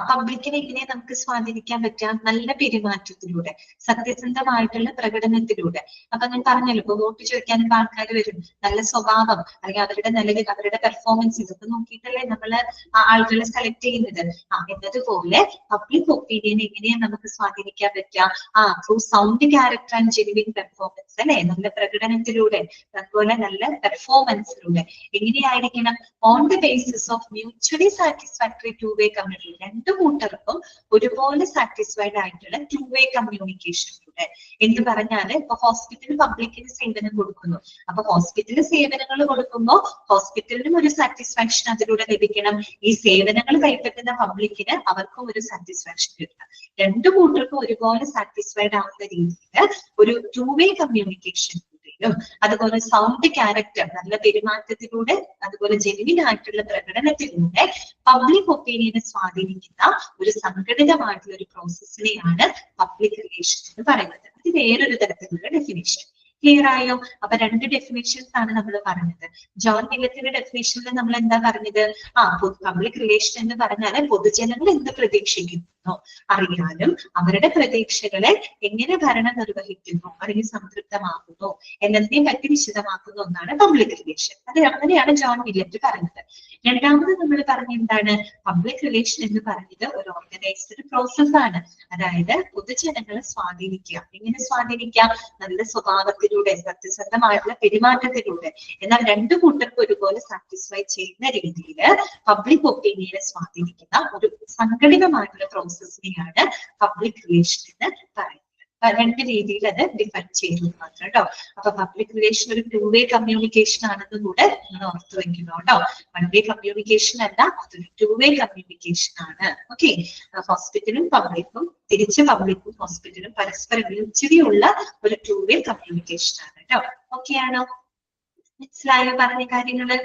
പബ്ലിക്കിനെ എങ്ങനെ നമുക്ക് സ്വാധീനിക്കാൻ പറ്റാം, നല്ല പെരുമാറ്റത്തിലൂടെ, സത്യസന്ധമായിട്ടുള്ള പ്രകടനത്തിലൂടെ. അപ്പൊ ഞാൻ പറഞ്ഞല്ലോ, ഇപ്പൊ വോട്ട് ചോദിക്കാനും ആൾക്കാർ വരും, നല്ല സ്വഭാവം അല്ലെങ്കിൽ അവരുടെ നിലവിൽ അവരുടെ പെർഫോമൻസ് ഇതൊക്കെ നോക്കിയിട്ടല്ലേ നമ്മള് ആളുകളെ സെലക്ട് ചെയ്യുന്നത്. എന്നതുപോലെ പബ്ലിക് ഒപ്പീനിയൻ എങ്ങനെയാണ് നമുക്ക് സ്വാധീനിക്കാൻ പറ്റുക, through sound character and genuine performance അല്ലെ, നല്ല പ്രകടനത്തിലൂടെ, അതുപോലെ നല്ല പെർഫോമൻസിലൂടെ. എങ്ങനെയായിരിക്കണം, on the basis of mutually satisfactory two way communication, രണ്ടു കൂട്ടർക്കും ഒരുപോലെ സാറ്റിസ്ഫൈഡ് ആയിട്ടുള്ള ടു വേ കമ്മ്യൂണിക്കേഷനിലൂടെ. എന്ന് പറഞ്ഞാല് ഇപ്പൊ ഹോസ്പിറ്റൽ പബ്ലിക്കിന് സേവനം കൊടുക്കുന്നു, അപ്പൊ ഹോസ്പിറ്റലിൽ സേവനങ്ങൾ കൊടുക്കുമ്പോൾ ഹോസ്പിറ്റലിനും ഒരു സാറ്റിസ്ഫാക്ഷൻ അതിലൂടെ ലഭിക്കണം, ഈ സേവനങ്ങൾ കൈപ്പറ്റുന്ന പബ്ലിക്കിന് അവർക്കും ഒരു സാറ്റിസ്ഫാക്ഷൻ കിട്ടണം. രണ്ടു കൂട്ടർക്കും ഒരുപോലെ സാറ്റിസ്ഫൈഡ് ആവുന്ന രീതിയിൽ ഒരു ടു വേ കമ്മ്യൂണിക്കേഷൻ, അതുപോലെ സൗണ്ട് ക്യാരക്ടർ, നല്ല പെരുമാറ്റത്തിലൂടെ, അതുപോലെ ജെന്യുവിൻ ആയിട്ടുള്ള പ്രകടനത്തിലൂടെ പബ്ലിക് ഒപ്പീനിയനെ സ്വാധീനിക്കുന്ന ഒരു സംഘടിതമായിട്ടുള്ള ഒരു പ്രോസസ്സിനെയാണ് പബ്ലിക് റിലേഷൻ എന്ന് പറയുന്നത്. ഇത് വേറൊരു തരത്തിലുള്ള ഡെഫിനിഷൻ. ക്ലിയർ ആയോ? അപ്പൊ രണ്ട് ഡെഫിനിഷൻസ് ആണ് നമ്മൾ പറഞ്ഞത്. ജോൺ മില്ലത്തിന്റെ ഡെഫിനിഷനിൽ നമ്മൾ എന്താ പറഞ്ഞത്, പബ്ലിക് റിലേഷൻ എന്ന് പറഞ്ഞാൽ പൊതുജനങ്ങൾ എന്ത് പ്രതീക്ഷിക്കുന്നു അറിയാനും അവരുടെ പ്രതീക്ഷകളെ എങ്ങനെ ഭരണം നിർവഹിക്കുന്നു അല്ലെങ്കിൽ സംതൃപ്തമാക്കുന്നു എന്നതിനെ പറ്റി വിശദമാക്കുന്ന ഒന്നാണ് പബ്ലിക് റിലേഷൻ. അങ്ങനെയാണ് ജോൺ മില്ലറ്റ് പറഞ്ഞത്. രണ്ടാമത് നമ്മൾ പറഞ്ഞ എന്താണ്, പബ്ലിക് റിലേഷൻ എന്ന് പറഞ്ഞത് ഒരു ഓർഗനൈസ്ഡ് പ്രോസസ് ആണ്. അതായത് പൊതുജനങ്ങളെ സ്വാധീനിക്കുക. എങ്ങനെ സ്വാധീനിക്കാം, നല്ല സ്വഭാവത്തിലൂടെ, സത്യസന്ധമായിട്ടുള്ള പെരുമാറ്റത്തിലൂടെ. എന്നാൽ രണ്ടു കൂട്ടർക്കും ഒരുപോലെ സാറ്റിസ്ഫൈ ചെയ്യുന്ന രീതിയിൽ പബ്ലിക് ഒപ്പീനിയനെ സ്വാധീനിക്കുന്ന ഒരു സംഘടിതമായിട്ടുള്ള പ്രോസസ്സിനെയാണ് പബ്ലിക് റിലേഷൻ എന്ന് പറയുന്നത്. രണ്ട് രീതിയിൽ അത് ഡിഫൈൻ ചെയ്തു മാത്രം കേട്ടോ. അപ്പൊ പബ്ലിക് റിലേഷൻ ഒരു ടു വേ കമ്മ്യൂണിക്കേഷൻ ആണെന്നും കൂടെ നിങ്ങൾ ഓർത്തു വെക്കുന്നു കേട്ടോ. വൺ വേ കമ്മ്യൂണിക്കേഷൻ അല്ല, അതൊരു ടു വേ കമ്മ്യൂണിക്കേഷൻ ആണ്. ഓക്കെ, ഹോസ്പിറ്റലും പബ്ലിക്കും, തിരിച്ച് പബ്ലിക്കും ഹോസ്പിറ്റലും പരസ്പരം മ്യൂച്വലി ഉള്ള ഒരു ടു വേ കമ്മ്യൂണിക്കേഷൻ ആണ് കേട്ടോ. ഓക്കെ ആണോ? മനസ്സിലായോ പറഞ്ഞ കാര്യങ്ങള്?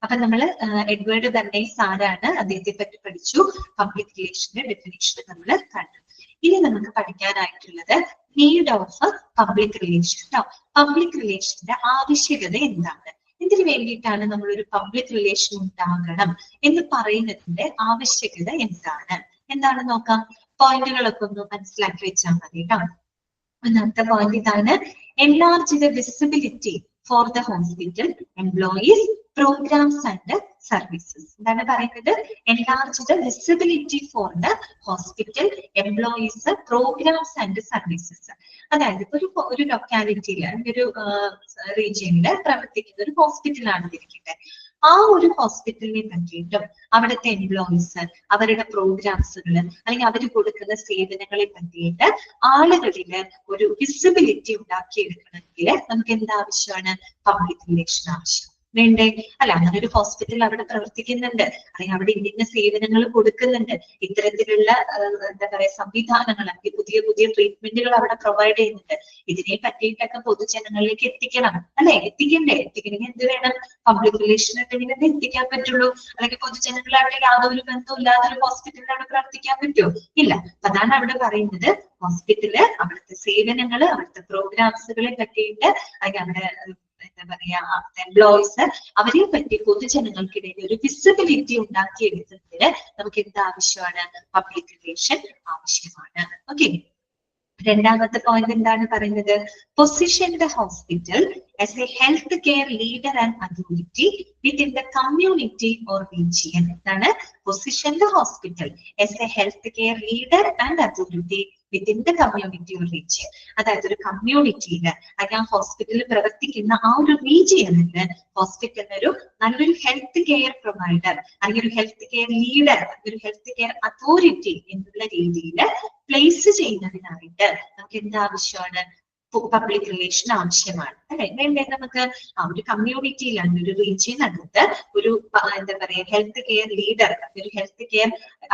അപ്പൊ നമ്മള് എഡ്വേർഡ് ബെർണേസ് ആരാണ്, അദ്ദേഹത്തെ പറ്റി പഠിച്ചു. പബ്ലിക് റിലേഷന്റെ ഡെഫിനേഷൻ നമ്മൾ കണ്ടു. ഇനി നമുക്ക് പഠിക്കാനായിട്ടുള്ളത് need of public relation. Public റിലേഷന്റെ ആവശ്യകത എന്താണ്, ഇതിനു വേണ്ടിയിട്ടാണ് നമ്മൾ ഒരു പബ്ലിക് റിലേഷൻ ഉണ്ടാകണം എന്ന് പറയുന്നതിന്റെ ആവശ്യകത എന്താണ് നോക്കാം. പോയിന്റുകളൊക്കെ ഒന്ന് മനസ്സിലാക്കി വെച്ചാൽ മതി കേട്ടോ. ഒന്നാമത്തെ പോയിന്റ് ഇതാണ്, enlarge the visibility for the hospital employees, programs and services. എന്താണ് പറയുന്നത്? enlarge the visibility for the hospital employees, programs and services. അതായത് ഒരു ലൊക്കാലിറ്റിയിൽ ഒരു റീജിയനിൽ പ്രവർത്തിക്കുന്ന ഒരു ഹോസ്പിറ്റലാണ് ഇരിക്കട്ടെ. ആ ഒരു ഹോസ്പിറ്റലിനെ പറ്റിയിട്ടും അവിടുത്തെ എംപ്ലോയീസ്, അവരുടെ പ്രോഗ്രാംസുകൾ അല്ലെങ്കിൽ അവർ കൊടുക്കുന്ന സേവനങ്ങളെ പറ്റിയിട്ട് ആളുകളില് ഒരു വിസിബിലിറ്റി ഉണ്ടാക്കിയെടുക്കണമെങ്കിൽ നമുക്ക് എന്താവശ്യമാണ്? പബ്ലിക് റിലേഷൻ ആവശ്യം വേണ്ടേ? അല്ല, അങ്ങനെ ഒരു ഹോസ്പിറ്റൽ അവിടെ പ്രവർത്തിക്കുന്നുണ്ട്, അല്ലെങ്കിൽ അവിടെ ഇന്ന സേവനങ്ങൾ കൊടുക്കുന്നുണ്ട്, ഇത്തരത്തിലുള്ള എന്താ പറയാ സംവിധാനങ്ങൾ, അല്ലെങ്കിൽ പുതിയ പുതിയ ട്രീറ്റ്മെന്റുകൾ അവിടെ പ്രൊവൈഡ് ചെയ്യുന്നുണ്ട്, ഇതിനെ പറ്റിയിട്ടൊക്കെ പൊതുജനങ്ങളിലേക്ക് എത്തിക്കണം അല്ലെ? എത്തിക്കണമെങ്കിൽ എന്ത് വേണം? പബ്ലിക് റിലേഷൻ ഉണ്ടെങ്കിൽ എത്തിക്കാൻ പറ്റുള്ളൂ. അല്ലെങ്കിൽ പൊതുജനങ്ങളായിട്ട് യാതൊരു ബന്ധവും ഇല്ലാതെ ഒരു ഹോസ്പിറ്റലിൽ അവിടെ പ്രവർത്തിക്കാൻ പറ്റുമോ? ഇല്ല. അതാണ് അവിടെ പറയുന്നത്, ഹോസ്പിറ്റല് അവിടുത്തെ സേവനങ്ങൾ, അവിടുത്തെ പ്രോഗ്രാംസുകളെ പറ്റിയിട്ട്, അല്ലെങ്കിൽ അവിടെ എന്താ പറയാ എംപ്ലോയീസ്, അവരെ പറ്റി പൊതുജനങ്ങൾക്കിടയിൽ ഒരു വിസിബിലിറ്റി ഉണ്ടാക്കിയെടുക്കുന്നതിന് നമുക്ക് എന്ത് ആവശ്യമാണ്? പബ്ലിക് റിലേഷൻ ആവശ്യമാണ്. ഓക്കെ. രണ്ടാമത്തെ പോയിന്റ് എന്താണ് പറയുന്നത്? Position the hospital as a health care leader and authority within the community or region. എന്താണ്? Position the hospital as a health care leader and authority within the community or region. അതായത് ഒരു കമ്മ്യൂണിറ്റിയില് അല്ലെങ്കിൽ ആ ഹോസ്പിറ്റലിൽ പ്രവർത്തിക്കുന്ന ആ ഒരു റീജിയനില് ഹോസ്പിറ്റലിനൊരു നല്ലൊരു ഹെൽത്ത് കെയർ പ്രൊവൈഡർ അല്ലെങ്കിൽ ഒരു ഹെൽത്ത് കെയർ ലീഡർ, ഒരു ഹെൽത്ത് കെയർ അതോറിറ്റി എന്നുള്ള രീതിയിൽ പ്ലേസ് ചെയ്യുന്നതിനായിട്ട് നമുക്ക് എന്താവശ്യമാണ്? പബ്ലിക് റിലേഷൻ ആവശ്യമാണ് അല്ലെ? വേണ്ടേ? നമുക്ക് ആ ഒരു കമ്മ്യൂണിറ്റിയിലാണ്, ഒരു റീജിയനകത്ത് ഒരു എന്താ പറയാ ഹെൽത്ത് കെയർ ലീഡർ, ഒരു ഹെൽത്ത് കെയർ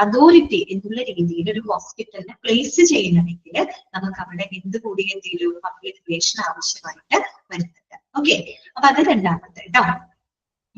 അതോറിറ്റി എന്നുള്ള രീതിയിൽ ഒരു ഹോസ്പിറ്റലിനെ പ്ലേസ് ചെയ്യണമെങ്കിൽ നമുക്ക് അവിടെ എന്ത് കൂടിയേ തീരൂ? പബ്ലിക് റിലേഷൻ ആവശ്യമായിട്ട് വരുന്നുണ്ട്. ഓക്കെ. അപ്പൊ അത് രണ്ടാമത്തെ കേട്ടോ.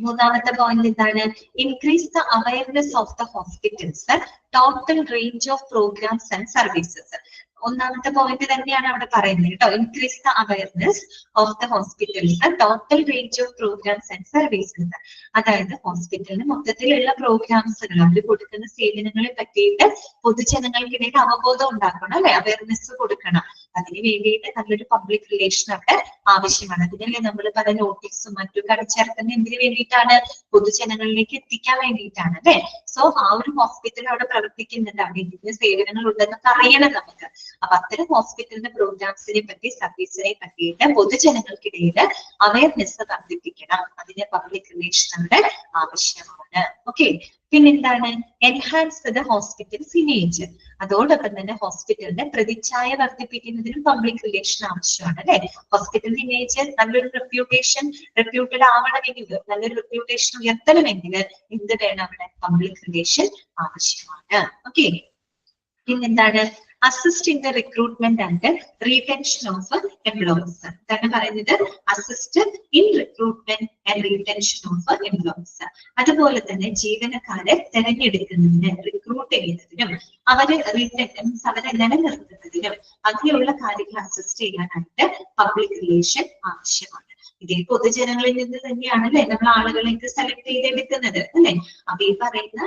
മൂന്നാമത്തെ പോയിന്റ് എന്താണ്? Increase the awareness of the hospitals total range of programs and services. ഒന്നാമത്തെ പോയിന്റ് തന്നെയാണ് അവിടെ പറയുന്നത് കേട്ടോ. Increase the awareness of the hospitals total range of programs and services. അതായത് ഹോസ്പിറ്റലിന് മൊത്തത്തിലുള്ള പ്രോഗ്രാംസുകൾ, അവർ കൊടുക്കുന്ന സേവനങ്ങളെ പറ്റിയിട്ട് പൊതുജനങ്ങൾക്കിടയിൽ അവബോധം ഉണ്ടാക്കണം അല്ലെ? അവയർനെസ് കൊടുക്കണം. അതിന് വേണ്ടിയിട്ട് നല്ലൊരു പബ്ലിക് റിലേഷൻ അവിടെ ആവശ്യമാണ്. അതിനല്ലേ നമ്മൾ പല നോട്ടീസും മറ്റും കടച്ചേർക്കുന്ന എന്തിനു വേണ്ടിയിട്ടാണ്? പൊതുജനങ്ങളിലേക്ക് എത്തിക്കാൻ വേണ്ടിയിട്ടാണ് അല്ലെ? സോ ആ ഒരു ഹോസ്പിറ്റൽ അവിടെ പ്രവർത്തിക്കുന്നുണ്ട്, അവിടെ എന്തിന്റെ സേവനങ്ങൾ ഉണ്ടെന്നൊക്കെ അറിയണം നമുക്ക്. അപ്പൊ അത്തരം ഹോസ്പിറ്റലിന്റെ പ്രോഗ്രാംസിനെ പറ്റി, സർവീസിനെ പറ്റിയിട്ട് പൊതുജനങ്ങൾക്കിടയിൽ അവയർനെസ് വർദ്ധിപ്പിക്കണം. അതിന് പബ്ലിക് റിലേഷൻ അവിടെ ആവശ്യമാണ്. ഓക്കെ. പിന്നെന്താണ്? Enhance the hospitals image. അതോടൊപ്പം തന്നെ ഹോസ്പിറ്റലിന്റെ പ്രതിച്ഛായ വർദ്ധിപ്പിക്കുന്നതിനും പബ്ലിക് റിലേഷൻ ആവശ്യമാണ് അല്ലെ? ഹോസ്പിറ്റലിന്റെ ഇമേജ് നല്ലൊരു റെപ്യൂട്ടഡ് ആവണമെങ്കിൽ, നല്ലൊരു റെപ്യൂട്ടേഷൻ ഉയർത്തണമെങ്കിൽ എന്ത് വേണം? അവിടെ പബ്ലിക് റിലേഷൻ ആവശ്യമാണ്. ഓക്കെ. പിന്നെന്താണ്? Assist in the recruitment and retention of employees. എന്താണ് പറയുന്നത്? Assist in recruitment and retention of employees. അതുപോലെ തന്നെ ജീവനക്കാരെ തെരഞ്ഞെടുക്കുന്നതിന്, റിക്രൂട്ട് ചെയ്യുന്നതിനും അവരെ നിലനിർത്തുന്നതിനും അങ്ങനെയുള്ള കാര്യങ്ങൾ അസിസ്റ്റ് ചെയ്യാനായിട്ട് പബ്ലിക് റിലേഷൻ ആവശ്യമാണ്. ഇതേ പൊതുജനങ്ങളിൽ നിന്ന് തന്നെയാണല്ലേ നമ്മൾ ആളുകളേക്ക് സെലക്ട് ചെയ്തെടുക്കുന്നത് അല്ലെ? അപ്പൊ ഈ പറയുന്ന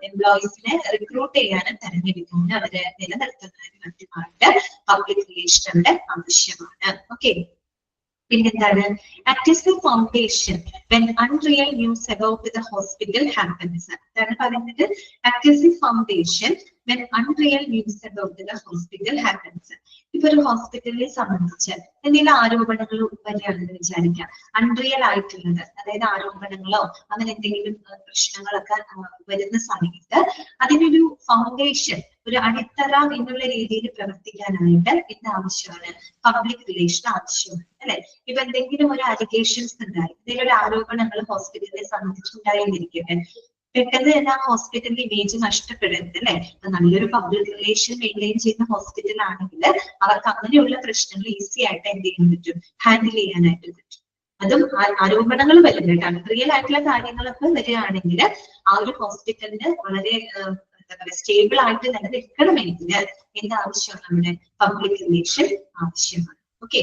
എംപ്ലോയീസിനെ റിക്രൂട്ട് ചെയ്യാനും തെരഞ്ഞെടുക്കാനും അവരെ നിലനിർത്തുന്നതിനും മറ്റുമായിട്ട് പബ്ലിക് റിലേഷൻ അവിടെ ആവശ്യമാണ്. ഓക്കെ. പിന്നെന്താണ്? Act as A foundation when unreal news about the hospital happens. അതാണ് പറയുന്നത്, act as A foundation when unreal news about the hospital happens. ഇപ്പൊ ഒരു ഹോസ്പിറ്റലിനെ സംബന്ധിച്ച് എന്തെങ്കിലും ആരോപണങ്ങൾ വരികയാണെന്ന് വിചാരിക്കാം, അൺറിയൽ ആയിട്ടുള്ളത്, അതായത് ആരോപണങ്ങളോ അങ്ങനെ എന്തെങ്കിലും പ്രശ്നങ്ങളൊക്കെ വരുന്ന സമയത്ത് അതിനൊരു ഫൗണ്ടേഷൻ, ഒരു അടിത്തറ എന്നുള്ള രീതിയിൽ പ്രവർത്തിക്കാനായിട്ട് എന്ത് ആവശ്യമാണ്? പബ്ലിക് റിലേഷൻ ആവശ്യമാണ് അല്ലെ? ഇപ്പൊ എന്തെങ്കിലും ഒരു അലിഗേഷൻസ് ഉണ്ടായി, എന്തെങ്കിലും ഒരു ആരോപണങ്ങൾ ഹോസ്പിറ്റലിനെ സംബന്ധിച്ചുണ്ടായിരിക്കട്ടെ, പെട്ടെന്ന് തന്നെ ആ ഹോസ്പിറ്റലിന്റെ ഇമേജ് നഷ്ടപ്പെടരുത് അല്ലെ? നല്ലൊരു പബ്ലിക് റിലേഷൻ മെയിൻറ്റെയിൻ ചെയ്യുന്ന ഹോസ്പിറ്റൽ ആണെങ്കിൽ അവർക്ക് അങ്ങനെയുള്ള പ്രശ്നങ്ങൾ ഈസി ആയിട്ട് എന്ത് ചെയ്യാൻ പറ്റും? ഹാൻഡിൽ ചെയ്യാനായിട്ട് പറ്റും. അതും ആരോപണങ്ങൾ വരുന്നുണ്ട്. റിയൽ ആയിട്ടുള്ള കാര്യങ്ങളൊക്കെ വരികയാണെങ്കിൽ ആ ഒരു ഹോസ്പിറ്റലിന് വളരെ എന്താ പറയുക സ്റ്റേബിൾ ആയിട്ട് നിലനിൽക്കണമെങ്കിൽ എന്താവശ്യമാണ്? നമ്മുടെ പബ്ലിക് റിലേഷൻ ആവശ്യമാണ്. ഓക്കെ,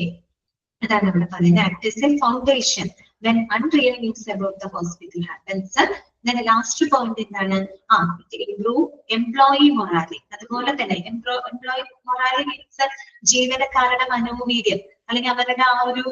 അതാണ് ഇവിടെ പറയുന്നത്. Act as A foundation when unreal news about the hospital happens. Then last point എന്താണ്? improve employee morale. അതുപോലെ തന്നെ employee morale മീൻസ് ജീവനക്കാരുടെ മനോവീര്യം അല്ലെങ്കിൽ അവരുടെ ആ ഒരു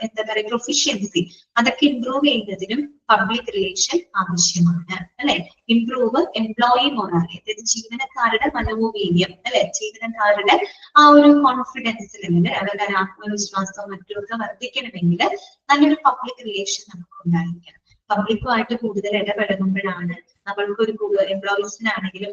എന്താ പറയുക പ്രൊഫിഷ്യൻസി അതൊക്കെ ഇംപ്രൂവ് ചെയ്യുന്നതിനും പബ്ലിക് റിലേഷൻ ആവശ്യമാണ് അല്ലെ. ഇംപ്രൂവ് എംപ്ലോയി മൊറാലി, അതായത് ജീവനക്കാരുടെ മനോവീര്യം അല്ലെ, ജീവനക്കാരുടെ ആ ഒരു കോൺഫിഡൻസ് അല്ലെങ്കിൽ അവരുടെ ആത്മവിശ്വാസം മറ്റുമൊക്കെ വർദ്ധിക്കണമെങ്കിൽ നല്ലൊരു പബ്ലിക് റിലേഷൻ നമുക്ക് ഉണ്ടായിരിക്കണം. പബ്ലിക്കുമായിട്ട് കൂടുതൽ ഇടപെടുമ്പോഴാണ് നമ്മൾക്കൊരു എംപ്ലോയീസിനാണെങ്കിലും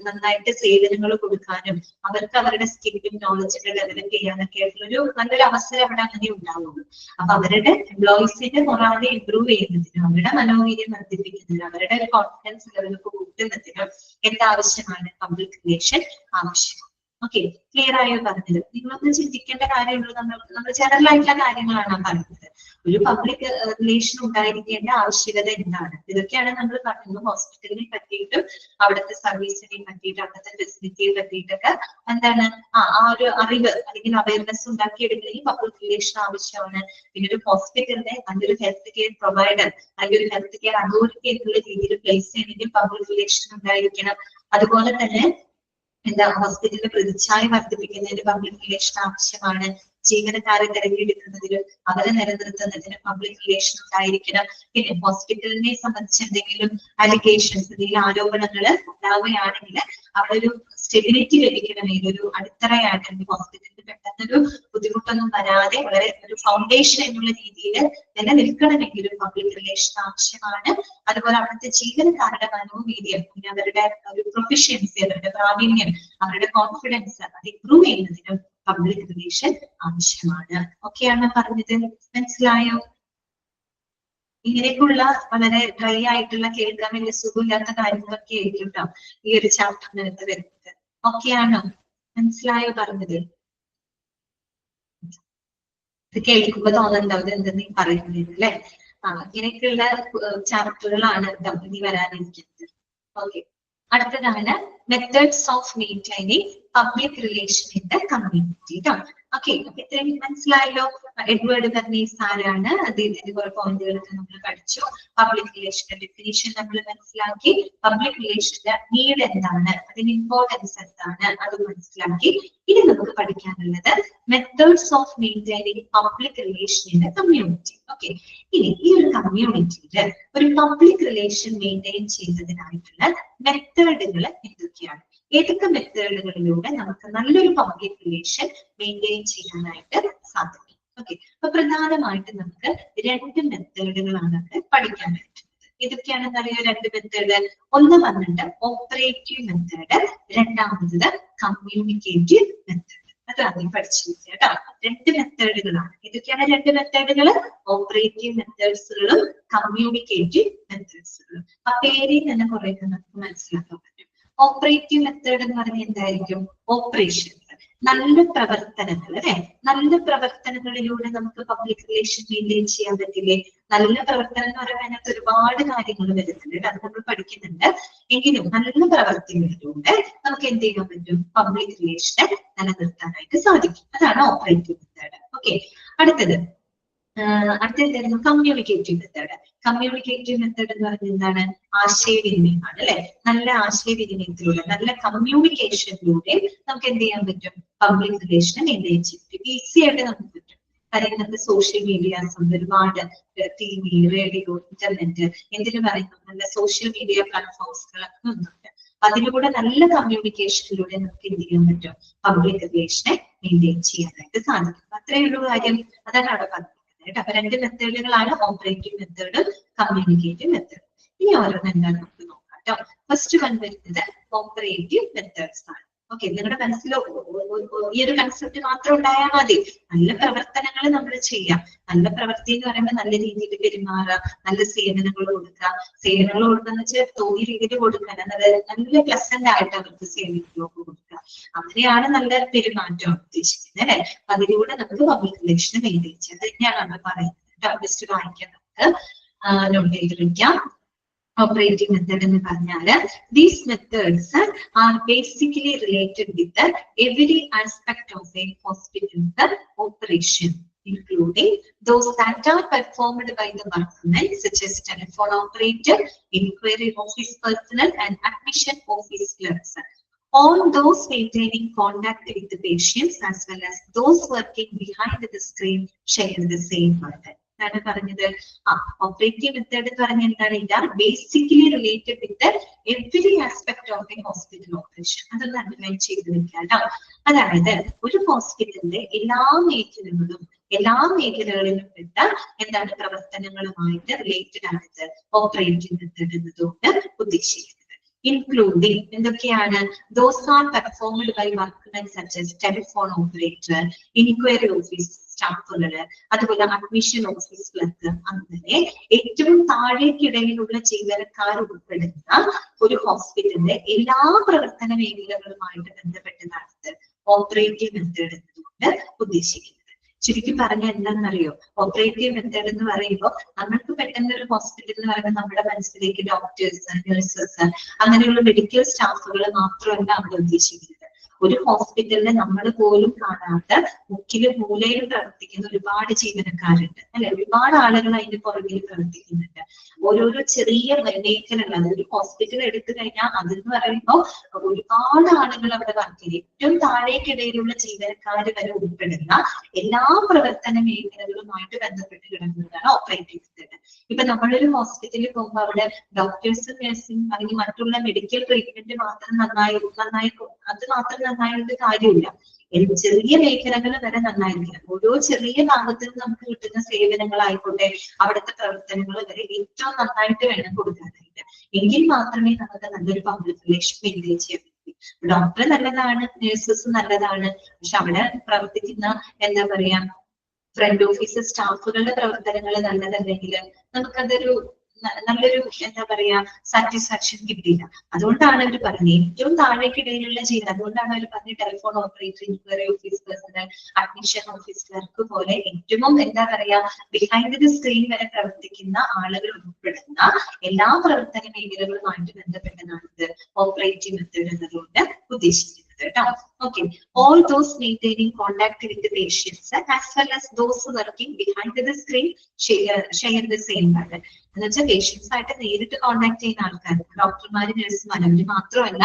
നന്നായിട്ട് സേവനങ്ങൾ കൊടുക്കാനും അവർക്ക് അവരുടെ സ്കില്ലും നോളജൊക്കെ ഡെവലപ്പ് ചെയ്യാനൊക്കെ ആയിട്ടുള്ളൊരു നല്ലൊരു അവസരം അവിടെ അങ്ങനെ ഉണ്ടാവുള്ളൂ. അപ്പൊ അവരുടെ എംപ്ലോയീസിന്റെ മൊറാലി ഇംപ്രൂവ് ചെയ്യുന്നതിനും അവരുടെ മനോവീര്യം വർദ്ധിപ്പിക്കുന്നതിനും അവരുടെ ഒരു കോൺഫിഡൻസ് ലെവലൊക്കെ കൂട്ടുന്നതിനും എന്താവശ്യമാണ്? പബ്ലിക് റിലേഷൻ ആവശ്യമാണ്. ഓക്കെ, ക്ലിയർ ആയോ പറഞ്ഞത്? നിങ്ങളൊന്ന് ചിന്തിക്കേണ്ട കാര്യമുള്ളൂ. നമ്മൾ ജനറൽ ആയിട്ടുള്ള കാര്യങ്ങളാണ് പറയുന്നത്. ഒരു പബ്ലിക് റിലേഷൻ ഉണ്ടായിരിക്കേണ്ട ആവശ്യകത എന്താണ്? ഇതൊക്കെയാണ് നമ്മൾ പറയുന്നത്. ഹോസ്പിറ്റലിനെ പറ്റിയിട്ടും അവിടുത്തെ സർവീസിനെ പറ്റിയിട്ടും അവിടുത്തെ ഫെസിലിറ്റിയെ പറ്റിയിട്ടൊക്കെ എന്താണ് ആ ഒരു അറിവ് അല്ലെങ്കിൽ അവയർനെസ് ഉണ്ടാക്കിയെടുക്കണമെങ്കിൽ പബ്ലിക് റിലേഷൻ ആവശ്യമാണ്. പിന്നെ ഒരു ഹോസ്പിറ്റലിനെ നല്ലൊരു ഹെൽത്ത് കെയർ പ്രൊവൈഡർ അല്ലെങ്കിൽ ഒരു ഹെൽത്ത് കെയർ അതോറിറ്റി എന്നുള്ള രീതിയിൽ പ്ലേസ് ചെയ്യണമെങ്കിൽ പബ്ലിക് റിലേഷൻ ഉണ്ടായിരിക്കണം. അതുപോലെ തന്നെ എന്താ ഹോസ്പിറ്റലിന്റെ പ്രതിച്ഛായ വർദ്ധിപ്പിക്കുന്നതിന് പബ്ലിക് റിലേഷൻ ആവശ്യമാണ്. ജീവനക്കാരെ തിരഞ്ഞെടുക്കുന്നതിന് അവരെ നിലനിർത്തുന്നതിന് പബ്ലിക് റിലേഷൻ ഉണ്ടായിരിക്കണം. പിന്നെ ഹോസ്പിറ്റലിനെ സംബന്ധിച്ച് എന്തെങ്കിലും അലിഗേഷൻസ് എന്തെങ്കിലും ആരോപണങ്ങൾ ഉണ്ടാവുകയാണെങ്കിൽ അവിടെ ഒരു സ്റ്റെബിലിറ്റി ലഭിക്കണമെങ്കിൽ ഒരു അടിത്തറയായിട്ട് ഹോസ്പിറ്റലിന് പെട്ടെന്നൊരു ബുദ്ധിമുട്ടൊന്നും വരാതെ വളരെ ഒരു ഫൗണ്ടേഷൻ എന്നുള്ള രീതിയിൽ നിലനിൽക്കണമെങ്കിലും പബ്ലിക് റിലേഷൻ ആവശ്യമാണ്. അതുപോലെ അവിടുത്തെ ജീവനക്കാരുടെ മനോവീര്യം പിന്നെ അവരുടെ ഒരു പ്രൊഫിഷ്യൻസി അവരുടെ പ്രാവീണ്യം അവരുടെ കോൺഫിഡൻസ് അത് ഇംപ്രൂവ് ചെയ്യുന്നതിനും പബ്ലിക് റിലേഷൻ ആവശ്യമാണ്. ഒക്കെയാണ് പറഞ്ഞത്. മനസ്സിലായോ? ഇങ്ങനെയൊക്കെയുള്ള വളരെ ഡ്രൈ ആയിട്ടുള്ള കേൾക്കാൻ വലിയ സുഖമില്ലാത്ത കാര്യങ്ങളൊക്കെ ആയിരിക്കും കേട്ടോ ഈ ഒരു ചാപ്റ്ററിനകത്ത് വരുന്നത്. ഓക്കെയാണോ? മനസ്സിലായോ പറഞ്ഞത്? ഇത് കേൾക്കുമ്പോ തോന്നുന്നുണ്ടാവും എന്തെന്ന് പറയുന്നത് അല്ലെ. ഇങ്ങനെയൊക്കെയുള്ള ചാപ്റ്ററുകളാണ് ഇനി വരാനിരിക്കുന്നത്. ഓക്കെ, അടുത്തതാണ് methods of maintaining public relation in the community. Okay, അപ്പൊ ഇത്രയും മനസ്സിലായല്ലോ. എഡ്വേർഡ് ബർണീസ് ആരാണ്, അദ്ദേഹത്തിന്റെ കുറെ പോയിന്റുകളൊക്കെ നമ്മൾ പഠിച്ചു. പബ്ലിക് റിലേഷന്റെ ഡെഫിനിഷൻ നമ്മൾ മനസ്സിലാക്കി. പബ്ലിക് റിലേഷന്റെ നീഡ് എന്താണ്, അതിന്റെ ഇമ്പോർട്ടൻസ് എന്താണ്, അത് മനസ്സിലാക്കി. ഇനി നമുക്ക് പഠിക്കാനുള്ളത് methods of maintaining public relation in the community. Okay, ഇനി ഈ ഒരു കമ്മ്യൂണിറ്റിയില് ഒരു പബ്ലിക് റിലേഷൻ മെയിൻറ്റെയിൻ ചെയ്യുന്നതിനായിട്ടുള്ള മെത്തേഡുകൾ എന്തൊക്കെയാണ്? ഏതൊക്കെ മെത്തേഡുകളിലൂടെ നമുക്ക് നല്ലൊരു പബ്ലിക് റിലേഷൻ മെയിൻറ്റെയിൻ ചെയ്യാനായിട്ട് സാധിക്കും? ഓക്കെ, അപ്പൊ പ്രധാനമായിട്ട് നമുക്ക് രണ്ട് മെത്തേഡുകളാണ് പഠിക്കാനായിട്ട്. ഇതൊക്കെയാണെന്ന് അറിയാം രണ്ട് മെത്തേഡ്. ഒന്ന് വന്നിട്ട് ഓപ്പറേറ്റീവ് മെത്തേഡ്, രണ്ടാമത് കമ്മ്യൂണിക്കേറ്റീവ് മെത്തേഡ്. അത് ആദ്യം പഠിച്ചിരിക്കുക കേട്ടോ. രണ്ട് മെത്തേഡുകളാണ്. ഇതൊക്കെയാണ് രണ്ട് മെത്തേഡുകൾ, ഓപ്പറേറ്റീവ് മെത്തേഡ്സുകളും കമ്മ്യൂണിക്കേറ്റീവ് മെത്തേഡ്സുകളും. ആ പേരിൽ തന്നെ കുറെ നമുക്ക് മനസ്സിലാക്കാൻ പറ്റും. ഓപ്പറേറ്റീവ് മെത്തേഡ് എന്ന് പറഞ്ഞാൽ എന്തായിരിക്കും? ഓപ്പറേഷൻ, നല്ല പ്രവർത്തനങ്ങൾ അല്ലെ. നല്ല പ്രവർത്തനങ്ങളിലൂടെ നമുക്ക് പബ്ലിക് റിലേഷൻ മെയിൻറ്റെയിൻ ചെയ്യാൻ പറ്റില്ലേ? നല്ല പ്രവർത്തനം എന്ന് പറയുമ്പോൾ അതിനകത്ത് ഒരുപാട് കാര്യങ്ങൾ വരുന്നുണ്ട്, അത് നമ്മൾ പഠിക്കുന്നുണ്ട്. എങ്കിലും നല്ല പ്രവർത്തനങ്ങളിലൂടെ നമുക്ക് എന്ത് ചെയ്യാൻ പറ്റും? പബ്ലിക് റിലേഷനെ നിലനിർത്താനായിട്ട് സാധിക്കും. അതാണ് ഓപ്പറേറ്റീവ് മെത്തേഡ്. ഓക്കെ, അടുത്തത് കമ്മ്യൂണിക്കേറ്റീവ് മെത്തേഡ്. കമ്മ്യൂണിക്കേറ്റീവ് മെത്തേഡ് എന്ന് പറയുന്നത് എന്താണ്? ആശയവിനിമയമാണ് അല്ലെ. നല്ല ആശയവിനിമയത്തിലൂടെ നല്ല കമ്മ്യൂണിക്കേഷനിലൂടെ നമുക്ക് എന്ത് ചെയ്യാൻ പറ്റും? പബ്ലിക് റിലേഷനെ മെയിൻറ്റെയിൻ ചെയ്യാൻ പറ്റും. ഈസി ആയിട്ട് നമുക്ക് പറ്റും. കാര്യം നമുക്ക് സോഷ്യൽ മീഡിയാസ് ഒരുപാട്, TV, റേഡിയോ, ഇന്റർനെറ്റ് എന്തിനു പറയുന്നു, നല്ല സോഷ്യൽ മീഡിയ പ്ലാറ്റ്ഫോംസുകളൊക്കെ ഒന്നുണ്ട്. അതിലൂടെ നല്ല കമ്മ്യൂണിക്കേഷനിലൂടെ നമുക്ക് എന്ത് ചെയ്യാൻ പറ്റും? പബ്ലിക് റിലേഷനെ മെയിൻറ്റെയിൻ ചെയ്യാനായിട്ട് സാധിക്കും. അത്രയേ ഉള്ളൂ കാര്യം. അതാണ് അവിടെ പറഞ്ഞത്. അപ്പൊ രണ്ട് മെത്തേഡുകളാണ്, ഓപ്പറേറ്റീവ് മെത്തേഡ്, കമ്മ്യൂണിക്കേറ്റീവ് മെത്തേഡ്. ഇനി ഓരോന്ന് എന്താണ് നമുക്ക് നോക്കാം കേട്ടോ. ഫസ്റ്റ് വൺ വരുന്നത് ഓപ്പറേറ്റീവ് മെത്തേഡ്സ് ആണ്. ഓക്കെ, നിങ്ങളുടെ മനസ്സിൽ ഈ ഒരു കൺസെപ്റ്റ് മാത്രം ഉണ്ടായാൽ മതി. നല്ല പ്രവർത്തനങ്ങൾ നമ്മൾ ചെയ്യാം. നല്ല പ്രവൃത്തി എന്ന് പറയുമ്പോൾ നല്ല രീതിയിൽ പെരുമാറുക, നല്ല സേവനങ്ങൾ കൊടുക്കുക. സേവനങ്ങൾ കൊടുക്കുക എന്ന് വെച്ചാൽ തോന്നിയ രീതിയിൽ കൊടുക്കാൻ, അതായത് നല്ല പ്ലസന്റ് ആയിട്ട് അവർക്ക് സേവനങ്ങളൊക്കെ കൊടുക്കുക. അങ്ങനെയാണ് നല്ല പെരുമാറ്റം ഉദ്ദേശിക്കുന്നത് അല്ലെ. അതിലൂടെ നമുക്ക് പബ്ലിക് റിലേഷൻ മെയിൻറ്റെയിൻ ചെയ്യുക. അത് തന്നെയാണ് നമ്മൾ പറയുന്നത്. ജസ്റ്റ് വായിക്കാം നമുക്ക് നോട്ട് ചെയ്തിരിക്കാം. Operating method എന്ന് പറഞ്ഞാല് these methods are basically related with every aspect of a hospital's operation, including those that are performed by the workmen, such as telephone operator, inquiry office personnel, and admission office clerks. All those maintaining contact with the patients as well as those working behind the screen share the same burden. പറഞ്ഞത് ഓപ്പറേറ്റീവ് മെത്തേഡ് എന്ന് പറഞ്ഞാൽ എന്താണ്? ഇത് basically related with every aspect of A hospital operation. അതൊന്ന് അണ്ടർലൈൻ ചെയ്ത് വെക്കാം കേട്ടോ. അതായത് ഒരു ഹോസ്പിറ്റലിന്റെ എല്ലാ മേഖലകളിലും പെട്ട എന്താണ് പ്രവർത്തനങ്ങളുമായിട്ട് റിലേറ്റഡ് ആണിത് ഓപ്പറേറ്റീവ് മെത്തേഡ് എന്നതുകൊണ്ട് ഉദ്ദേശിക്കുന്നത്. Including എന്തൊക്കെയാണ്? Those are performed by workmen such as telephone operator, inquiry office സ്റ്റാഫുകള്, അതുപോലെ അഡ്മിഷൻ ഓഫീസ് ക്ലർക്ക്, അങ്ങനെ ഏറ്റവും താഴേക്കിടയിലുള്ള ജീവനക്കാർ ഉൾപ്പെടുന്ന ഒരു ഹോസ്പിറ്റലിന്റെ എല്ലാ പ്രവർത്തന മേഖലകളുമായിട്ട് ബന്ധപ്പെട്ടതാണ് ഓപ്പറേറ്റീവ് മെത്തേഡ് എന്നതുകൊണ്ട് ഉദ്ദേശിക്കുന്നത്. ചുരുക്കി പറഞ്ഞാൽ എന്താണെന്നറിയോ? ഓപ്പറേറ്റീവ് മെത്തേഡ് എന്ന് പറയുമ്പോൾ നമ്മൾക്ക് പെട്ടെന്ന് ഒരു ഹോസ്പിറ്റൽ എന്ന് പറയുമ്പോൾ നമ്മുടെ മനസ്സിലേക്ക് ഡോക്ടേഴ്സ്, നഴ്സസ്, അങ്ങനെയുള്ള മെഡിക്കൽ സ്റ്റാഫുകൾ മാത്രമല്ല അവിടെ ഉദ്ദേശിക്കുന്നത്. ഒരു ഹോസ്പിറ്റലിൽ നമ്മൾ പോലും കാണാത്ത മുക്കിലും മൂലയിലും പ്രവർത്തിക്കുന്ന ഒരുപാട് ജീവനക്കാരുണ്ട് അല്ലെ, ഒരുപാട് ആളുകൾ അതിന്റെ പുറകിൽ പ്രവർത്തിക്കുന്നുണ്ട്. ഓരോരോ ചെറിയ മേഖലകൾ, അതൊരു ഹോസ്പിറ്റൽ എടുത്തു കഴിഞ്ഞാൽ അതെന്ന് പറയുമ്പോൾ ഒരുപാട് ആളുകൾ അവിടെ വർക്ക് ചെയ്യും. ഏറ്റവും താഴേക്കിടയിലുള്ള ജീവനക്കാർ വരെ ഉൾപ്പെടുന്ന എല്ലാ പ്രവർത്തന മേഖലകളുമായിട്ട് ബന്ധപ്പെട്ട് കിടക്കുന്നതാണ് ഓപ്പറേറ്റീവ് മെത്തേഡ്. ഇപ്പൊ നമ്മളൊരു ഹോസ്പിറ്റലിൽ പോകുമ്പോൾ അവിടെ ഡോക്ടേഴ്സും നഴ്സിംഗ് അല്ലെങ്കിൽ മറ്റുള്ള മെഡിക്കൽ ട്രീറ്റ്മെന്റ് മാത്രം നന്നായിട്ട് കാര്യമില്ല. ചെറിയ മേഖലകൾ വരെ നന്നായിരിക്കണം. ഓരോ ചെറിയ ഭാഗത്ത് നിന്ന് നമുക്ക് കിട്ടുന്ന സേവനങ്ങളായിക്കോട്ടെ, അവിടുത്തെ പ്രവർത്തനങ്ങൾ വരെ ഏറ്റവും നന്നായിട്ട് വേണം കൊടുക്കാനായിട്ട്. എങ്കിൽ മാത്രമേ നമുക്ക് നല്ലൊരു പബ്ലിക് റിലേഷൻ മെയിൻറ്റെയിൻ ചെയ്യാൻ പറ്റൂ. ഡോക്ടർ നല്ലതാണ്, നഴ്സസ് നല്ലതാണ്, പക്ഷെ അവിടെ പ്രവർത്തിക്കുന്ന എന്താ പറയാ ഫ്രണ്ട് ഓഫീസ് സ്റ്റാഫുകളുടെ പ്രവർത്തനങ്ങൾ നല്ലതല്ലെങ്കിൽ നമുക്കതൊരു നല്ലൊരു എന്താ പറയാ സാറ്റിസ്ഫാക്ഷൻ കിട്ടിയില്ല. അതുകൊണ്ടാണ് അവർ പറഞ്ഞത് ഏറ്റവും താഴേക്കിടയിലുള്ള ജീവിതം. അതുകൊണ്ടാണ് അവർ പറഞ്ഞത് telephone operator, inquiry office personal, admission office clerk പോലെ ഏറ്റവും എന്താ പറയാ ബിഹൈൻഡ് ദി സ്ക്രീൻ വരെ പ്രവർത്തിക്കുന്ന ആളുകൾ ഉൾപ്പെടുന്ന എല്ലാ പ്രവർത്തന മേഖലകളുമായിട്ട് ബന്ധപ്പെട്ടതാണ് ഇത് ഓപ്പറേറ്റീവ് മെത്തേഡ് എന്നതുകൊണ്ട് ഉദ്ദേശിക്കുന്നത് കേട്ടോ. Okay, all those maintaining contact with the patients as well as those working behind the screen share the same burden. എന്നുവെച്ചാൽ പേഷ്യൻസ് ആയിട്ട് നേരിട്ട് കോണ്ടാക്ട് ചെയ്യുന്ന ആൾക്കാർ, ഡോക്ടർമാരും നഴ്സുമാരും, അവർ മാത്രമല്ല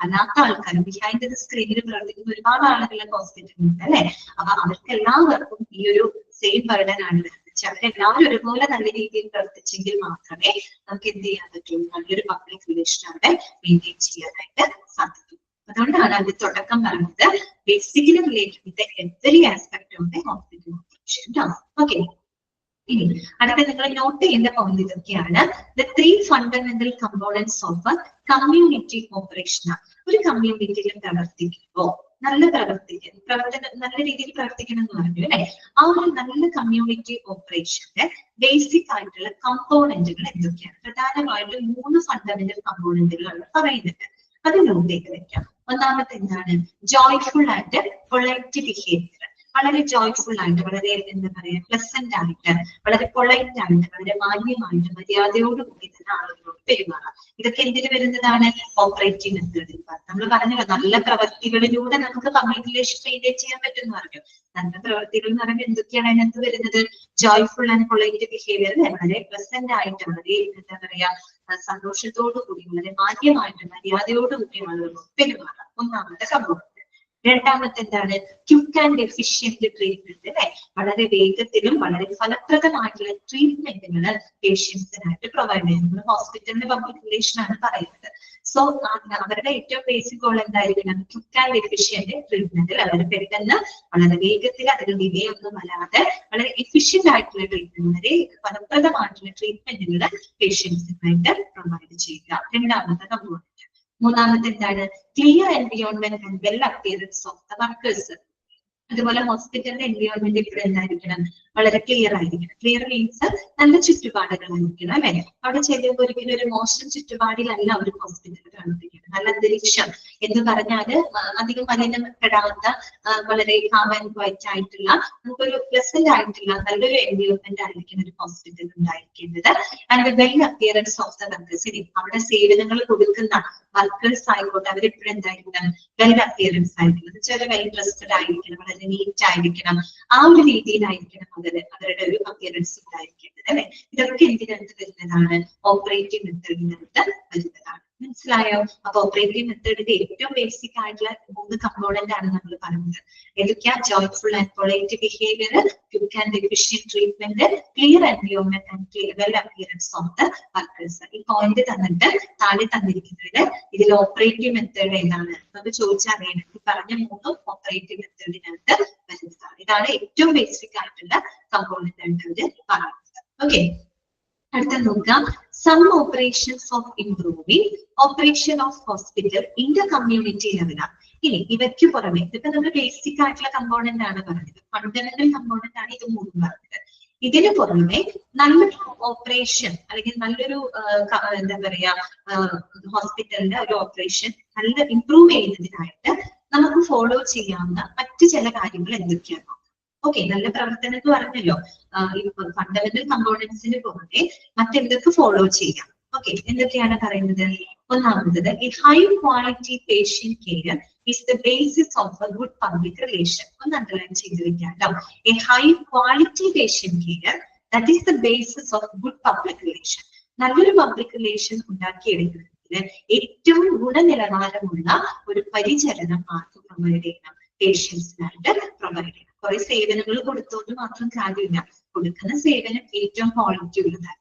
അല്ലാത്ത ആൾക്കാരും ബിഹൈൻഡ് ദ സ്ക്രീനിൽ പ്രവർത്തിക്കുന്ന ഒരുപാട് ആളുകളെ ഹോസ്പിറ്റലുണ്ട് അല്ലെ. അപ്പൊ അവർക്ക് എല്ലാവർക്കും ഈ ഒരു സെയിം ബർഡൻ ആണ് വരുന്നത്. അവരെല്ലാവരും ഒരുപോലെ നല്ല രീതിയിൽ പ്രവർത്തിച്ചെങ്കിൽ മാത്രമേ നമുക്ക് എന്ത് ചെയ്യാൻ പറ്റൂ, നല്ലൊരു പബ്ലിക് റിലേഷൻ അവിടെ മെയിൻറ്റെയിൻ ചെയ്യാനായിട്ട് സാധിക്കും. അതുകൊണ്ടാണ് അതിന്റെ തുടക്കം പറഞ്ഞത് basically related with every aspect of the hospital operation. Okay, ഇനി അടുത്ത നിങ്ങൾ നോട്ട് ചെയ്യേണ്ട പോയിന്റ് ഇതൊക്കെയാണ്. The 3 fundamental components of community operation. ഒരു കമ്മ്യൂണിറ്റിയിൽ പ്രവർത്തിക്കുമ്പോൾ നല്ല രീതിയിൽ പ്രവർത്തിക്കണം എന്ന് പറഞ്ഞു അല്ലെ. ആ ഒരു നല്ല കമ്മ്യൂണിറ്റി ഓപ്പറേഷന്റെ ബേസിക് ആയിട്ടുള്ള കമ്പോണന്റുകൾ എന്തൊക്കെയാണ്? പ്രധാനമായിട്ടും 3 ഫണ്ടമെന്റൽ കമ്പോണന്റുകളാണ് പറയുന്നത്. അത് നോട്ട് ചെയ്ത് വെക്കാം. ഒന്നാമത്തെ എന്താണ്? Joyful and polite behaviour. വളരെ ജോയ്ഫുൾ ആയിട്ട്, വളരെ എന്താ പറയാ പ്ലസന്റ് ആയിട്ട്, വളരെ പൊളൈറ്റ് ആയിട്ട്, വളരെ മാന്യമായിട്ട്, മര്യാദയോടുകൂടി തന്നെ ആളുകളോട് പെരുമാറാം. ഇതൊക്കെ എന്തിനു വരുന്നതാണ്? ഓപ്പറേറ്റീവ് മെത്തേഡിൽ. നമ്മൾ പറഞ്ഞല്ലോ നല്ല പ്രവൃത്തികളിലൂടെ നമുക്ക് പബ്ലിക് റിലേഷൻ മെയിൻറ്റെയിൻ ചെയ്യാൻ പറ്റുമെന്ന് പറഞ്ഞു. നല്ല പ്രവൃത്തികൾ എന്ന് പറയുമ്പോൾ എന്തൊക്കെയാണ് അതിനകത്ത് വരുന്നത്? ജോയ്ഫുൾ ആൻഡ് പൊളൈറ്റ് ബിഹേവിയർ, വളരെ പ്ലസന്റ് ആയിട്ട്, വളരെ എന്താ പറയാ സന്തോഷത്തോടു കൂടി, വളരെ മാന്യമായിട്ട്, മര്യാദയോടുകൂടി ആളുകളോട് പെരുമാറാം. ഒന്നാമത്തെ കമ്പോണന്റ്. രണ്ടാമത്തെ എന്താണ്? ക്വിക്ക് ആൻഡ് എഫിഷ്യന്റ് ട്രീറ്റ്മെന്റ് അല്ലെ. വളരെ വേഗത്തിലും വളരെ ഫലപ്രദമായിട്ടുള്ള ട്രീറ്റ്മെന്റുകൾ പേഷ്യൻസിനായിട്ട് പ്രൊവൈഡ് ചെയ്യുന്നത് ഹോസ്പിറ്റലിന്റെ പബ്ലിക് റിലേഷൻ ആണ് പറയുന്നത്. സോ അവരുടെ ഏറ്റവും ബേസിക് ഗോൾ എന്തായിരിക്കണം? Quick and efficient treatment. വളരെ പെട്ടെന്ന്, വളരെ വേഗത്തിൽ, അതിന് ഡിലേ ഒന്നും അല്ലാതെ വളരെ എഫിഷ്യന്റ് ആയിട്ടുള്ള ട്രീറ്റ്മെന്റ്, വളരെ ഫലപ്രദമായിട്ടുള്ള ട്രീറ്റ്മെന്റുകൾ പേഷ്യൻസിനായിട്ട് പ്രൊവൈഡ് ചെയ്യുക. രണ്ടാമത്തെ കമ്പോണന്റ്. മൂന്നാമത്തെ എന്താണ്? Clear environment and well appearance of the workers. അതുപോലെ ഹോസ്പിറ്റലിന്റെ എൻവയോൺമെന്റ് ഇവിടെ എന്തായിരിക്കണം? വളരെ ക്ലിയർ ആയിരിക്കണം. ക്ലിയർ മീൻസ് നല്ല ചുറ്റുപാടുകളായിരിക്കണം അല്ലെ. അവിടെ ചെല്ലുമ്പോൾ ഒരിക്കലും ഒരു മോശം ചുറ്റുപാടിലല്ല ഒരു ഹോസ്പിറ്റലിൽ പ്രവർത്തിക്കുന്നത്. നല്ല അന്തരീക്ഷം, എന്ന് പറഞ്ഞാല് അധികം മലിനപ്പെടാത്ത വളരെ കാം ആൻഡ് ക്വയറ്റ് ആയിട്ടുള്ള നമുക്കൊരു പ്ലസന്റ് ആയിട്ടുള്ള നല്ലൊരു എൻവയോൺമെന്റ് ആയിരിക്കും ഒരു ഹോസ്പിറ്റൽ ഉണ്ടായിരിക്കേണ്ടത്. And well appearance of the workers. ഇനി അവിടെ സേവനങ്ങൾ കൊടുക്കുന്ന വർക്കേഴ്സ് ആയിക്കോട്ടെ അവരെപ്പോഴും എന്തായിരിക്കണം, വെൽ അപ്പിയറൻസ് ആയിരിക്കണം, വെച്ചാൽ വെൽ ഡ്രസ്ഡ് ആയിരിക്കണം, വളരെ നീറ്റ് ആയിരിക്കണം, ആ ഒരു രീതിയിലായിരിക്കണം അവരുടെ ഒരു അപ്പിയറൻസ് ഉണ്ടായിരിക്കേണ്ടത് അല്ലെ. ഇതൊക്കെ എന്തിനകത്ത് വരുന്നതാണ്, ഓപ്പറേറ്റീവ് മെത്തേഡിനകത്ത് വരുന്നതാണ്. മനസ്സിലായോ? അപ്പൊ ഓപ്പറേറ്റീവ് മെത്തേഡിന്റെ ഏറ്റവും ബേസിക് ആയിട്ടുള്ള 3 കമ്പോണന്റ് ആണ് നമ്മൾ പറഞ്ഞത്. ഏതൊക്കെയാ? Joyful and polite behaviour, quick and efficient treatment, clear environment and well appearance of the workers. ഈ പോയിന്റ് തന്നിട്ട് താഴെ തന്നിരിക്കുന്നതിൽ ഇതിൽ ഓപ്പറേറ്റീവ് മെത്തേഡ് ഏതാണ് നമുക്ക് ചോദിച്ചറിയണം. ഈ പറഞ്ഞ 3 ഓപ്പറേറ്റീവ് മെത്തേഡിനകത്ത് വരുന്നതാണ്. ഇതാണ് ഏറ്റവും ബേസിക് ആയിട്ടുള്ള കമ്പോണന്റ് ആയിട്ട് അവര് പറയുന്നത്. ഓക്കെ, അടുത്ത നോക്കാം. Some operations of improving operation of hospital in the community ലെവലാണ്. ഇനി ഇവയ്ക്ക് പുറമെ ഇതൊക്കെ നമ്മൾ ബേസിക് ആയിട്ടുള്ള കമ്പോണന്റ് ആണ് പറഞ്ഞത്, ഫണ്ടമെന്റൽ കമ്പോണന്റ് ആണ് ഇത് 3 പറഞ്ഞത്. ഇതിന് പുറമെ നല്ലൊരു ഓപ്പറേഷൻ അല്ലെങ്കിൽ നല്ലൊരു എന്താ പറയാ ഹോസ്പിറ്റലിന്റെ ഒരു ഓപ്പറേഷൻ നല്ല ഇംപ്രൂവ് ചെയ്യുന്നതിനായിട്ട് നമുക്ക് ഫോളോ ചെയ്യാവുന്ന മറ്റു ചില കാര്യങ്ങൾ എന്തൊക്കെയാണ്? ഓക്കെ, നല്ല പ്രവർത്തനം എന്ന് പറഞ്ഞല്ലോ. ഫണ്ടമെന്റൽ കമ്പോണൻസിന് പുറമെ മറ്റെന്തൊക്കെ ഫോളോ ചെയ്യാം? ഓക്കെ, എന്തൊക്കെയാണ് പറയുന്നത്? ഒന്നാമത്, A high quality patient care is the basis of a good public relation. ഒന്ന് അണ്ടർലൈൻ ചെയ്ത് വെക്കാം. A high quality patient care, that is the basis of good public relation. നല്ലൊരു പബ്ലിക് റിലേഷൻ ഉണ്ടാക്കിയെടുക്കുന്നതിന് ഏറ്റവും ഗുണനിലവാരമുള്ള ഒരു പരിചരണം ആർക്ക് പ്രൊവൈഡ് ചെയ്യണം? പേഷ്യൻസിനായിട്ട് പ്രൊവൈഡ് ചെയ്യണം. കുറെ സേവനങ്ങൾ കൊടുത്തുകൊണ്ട് മാത്രം കാര്യമില്ല, കൊടുക്കുന്ന സേവനം ഏറ്റവും ക്വാളിറ്റി ഉള്ളതായിരിക്കണം.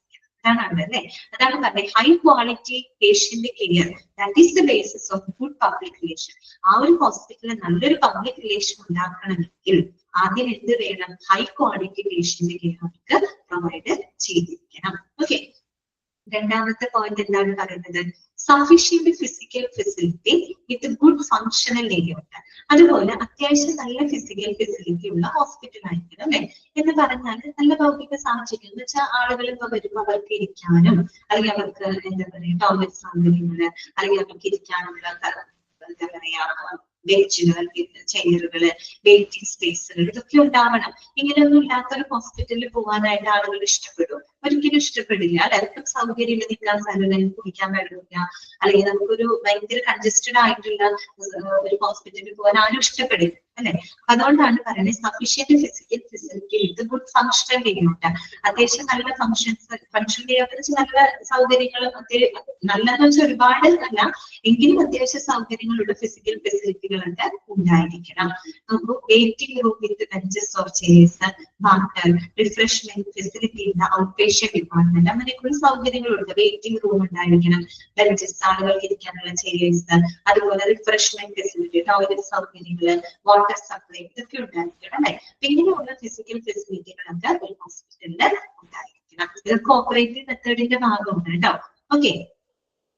അതാണ് അല്ലേ, അതാണ് പറഞ്ഞത് high quality patient care, that is the basis of good public relation. ആ ഒരു ഹോസ്പിറ്റലിൽ നല്ലൊരു പബ്ലിക് റിലേഷൻ ഉണ്ടാക്കണമെങ്കിൽ ആദ്യം എന്ത് വേണം? ഹൈ ക്വാളിറ്റി പേഷ്യന്റ് കെയർ അവർക്ക് പ്രൊവൈഡ് ചെയ്തിരിക്കണം. ഓക്കെ, രണ്ടാമത്തെ പോയിന്റ് എന്താണ് പറയുന്നത്? Sufficient physical facility with good functional layout. അതുപോലെ അത്യാവശ്യം നല്ല ഫിസിക്കൽ ഫെസിലിറ്റി ഉള്ള ഹോസ്പിറ്റൽ ആയിരിക്കണം അല്ലെ. എന്ന് പറഞ്ഞാൽ നല്ല ഭൗതിക സാഹചര്യം എന്ന് വെച്ചാൽ ആളുകൾ ഇപ്പൊ വരുമ്പോൾ അവർക്ക് ഇരിക്കാനും അല്ലെങ്കിൽ അവർക്ക് എന്താ പറയുക ടോയ്ലറ്റ് സൗകര്യങ്ങള് അല്ലെങ്കിൽ അവർക്ക് ഇരിക്കാനുള്ള എന്താ പറയാ ബെഞ്ചുകൾ, ചെയറുകള്, വെയിറ്റിംഗ് സ്പേസുകൾ ഇതൊക്കെ ഉണ്ടാവണം. ഇങ്ങനെയൊന്നും ഇല്ലാത്ത ഒരു ഹോസ്പിറ്റലിൽ പോകാനായിട്ട് ആളുകൾ ഇഷ്ടപ്പെടും? ഒരിക്കലും ഇഷ്ടപ്പെടില്ല. എല്ലാവർക്കും സൗകര്യമില്ല, നിൽക്കാൻ സ്ഥലമില്ല, കുടിക്കാൻ വെള്ളമില്ല, അല്ലെങ്കിൽ നമുക്കൊരു ഭയങ്കര കൺജസ്റ്റഡ് ആയിട്ടുള്ള ഒരു ഹോസ്പിറ്റലിൽ പോകാൻ ആരും ഇഷ്ടപ്പെടില്ല അല്ലെ. അതുകൊണ്ടാണ് പറയുന്നത് sufficient physical facility with good functional layout. അത്യാവശ്യം നല്ല ഫങ്ഷൻ ലേഔട്ട് വെച്ചാൽ നല്ല സൗകര്യങ്ങളും നല്ലതെന്ന് വെച്ചാൽ ഒരുപാട് അല്ല എങ്കിലും അത്യാവശ്യ സൗകര്യങ്ങളുള്ള ഫിസിക്കൽ ഫെസിലിറ്റികളൊക്കെ ഉണ്ടായിരിക്കണം. നമുക്ക് waiting room with benches or chairs, water, refreshment facility in out patient department, അങ്ങനെയൊക്കെയുള്ള സൗകര്യങ്ങളുണ്ട്. വെയിറ്റിംഗ് റൂം ഉണ്ടായിരിക്കണം, ബെഞ്ചസ് ആളുകൾക്ക് ഇരിക്കാനുള്ള ചെയർസ്, അതുപോലെ റിഫ്രഷ്മെന്റ് ഫെസിലിറ്റി, ടോയ്ലറ്റ് സൗകര്യങ്ങള്, വാട്ടർ സപ്ലൈ ഇതൊക്കെ ഉണ്ടായിരിക്കണം അല്ലെ. ഇങ്ങനെയുള്ള ഫിസിക്കൽ ഫെസിലിറ്റികളൊക്കെ ഒരു ഹോസ്പിറ്റലിൽ ഉണ്ടായിരിക്കണം. ഇതൊക്കെ ഓപ്പറേറ്റീവ് മെത്തേഡിന്റെ ഭാഗമാണ് കേട്ടോ. ഓക്കെ,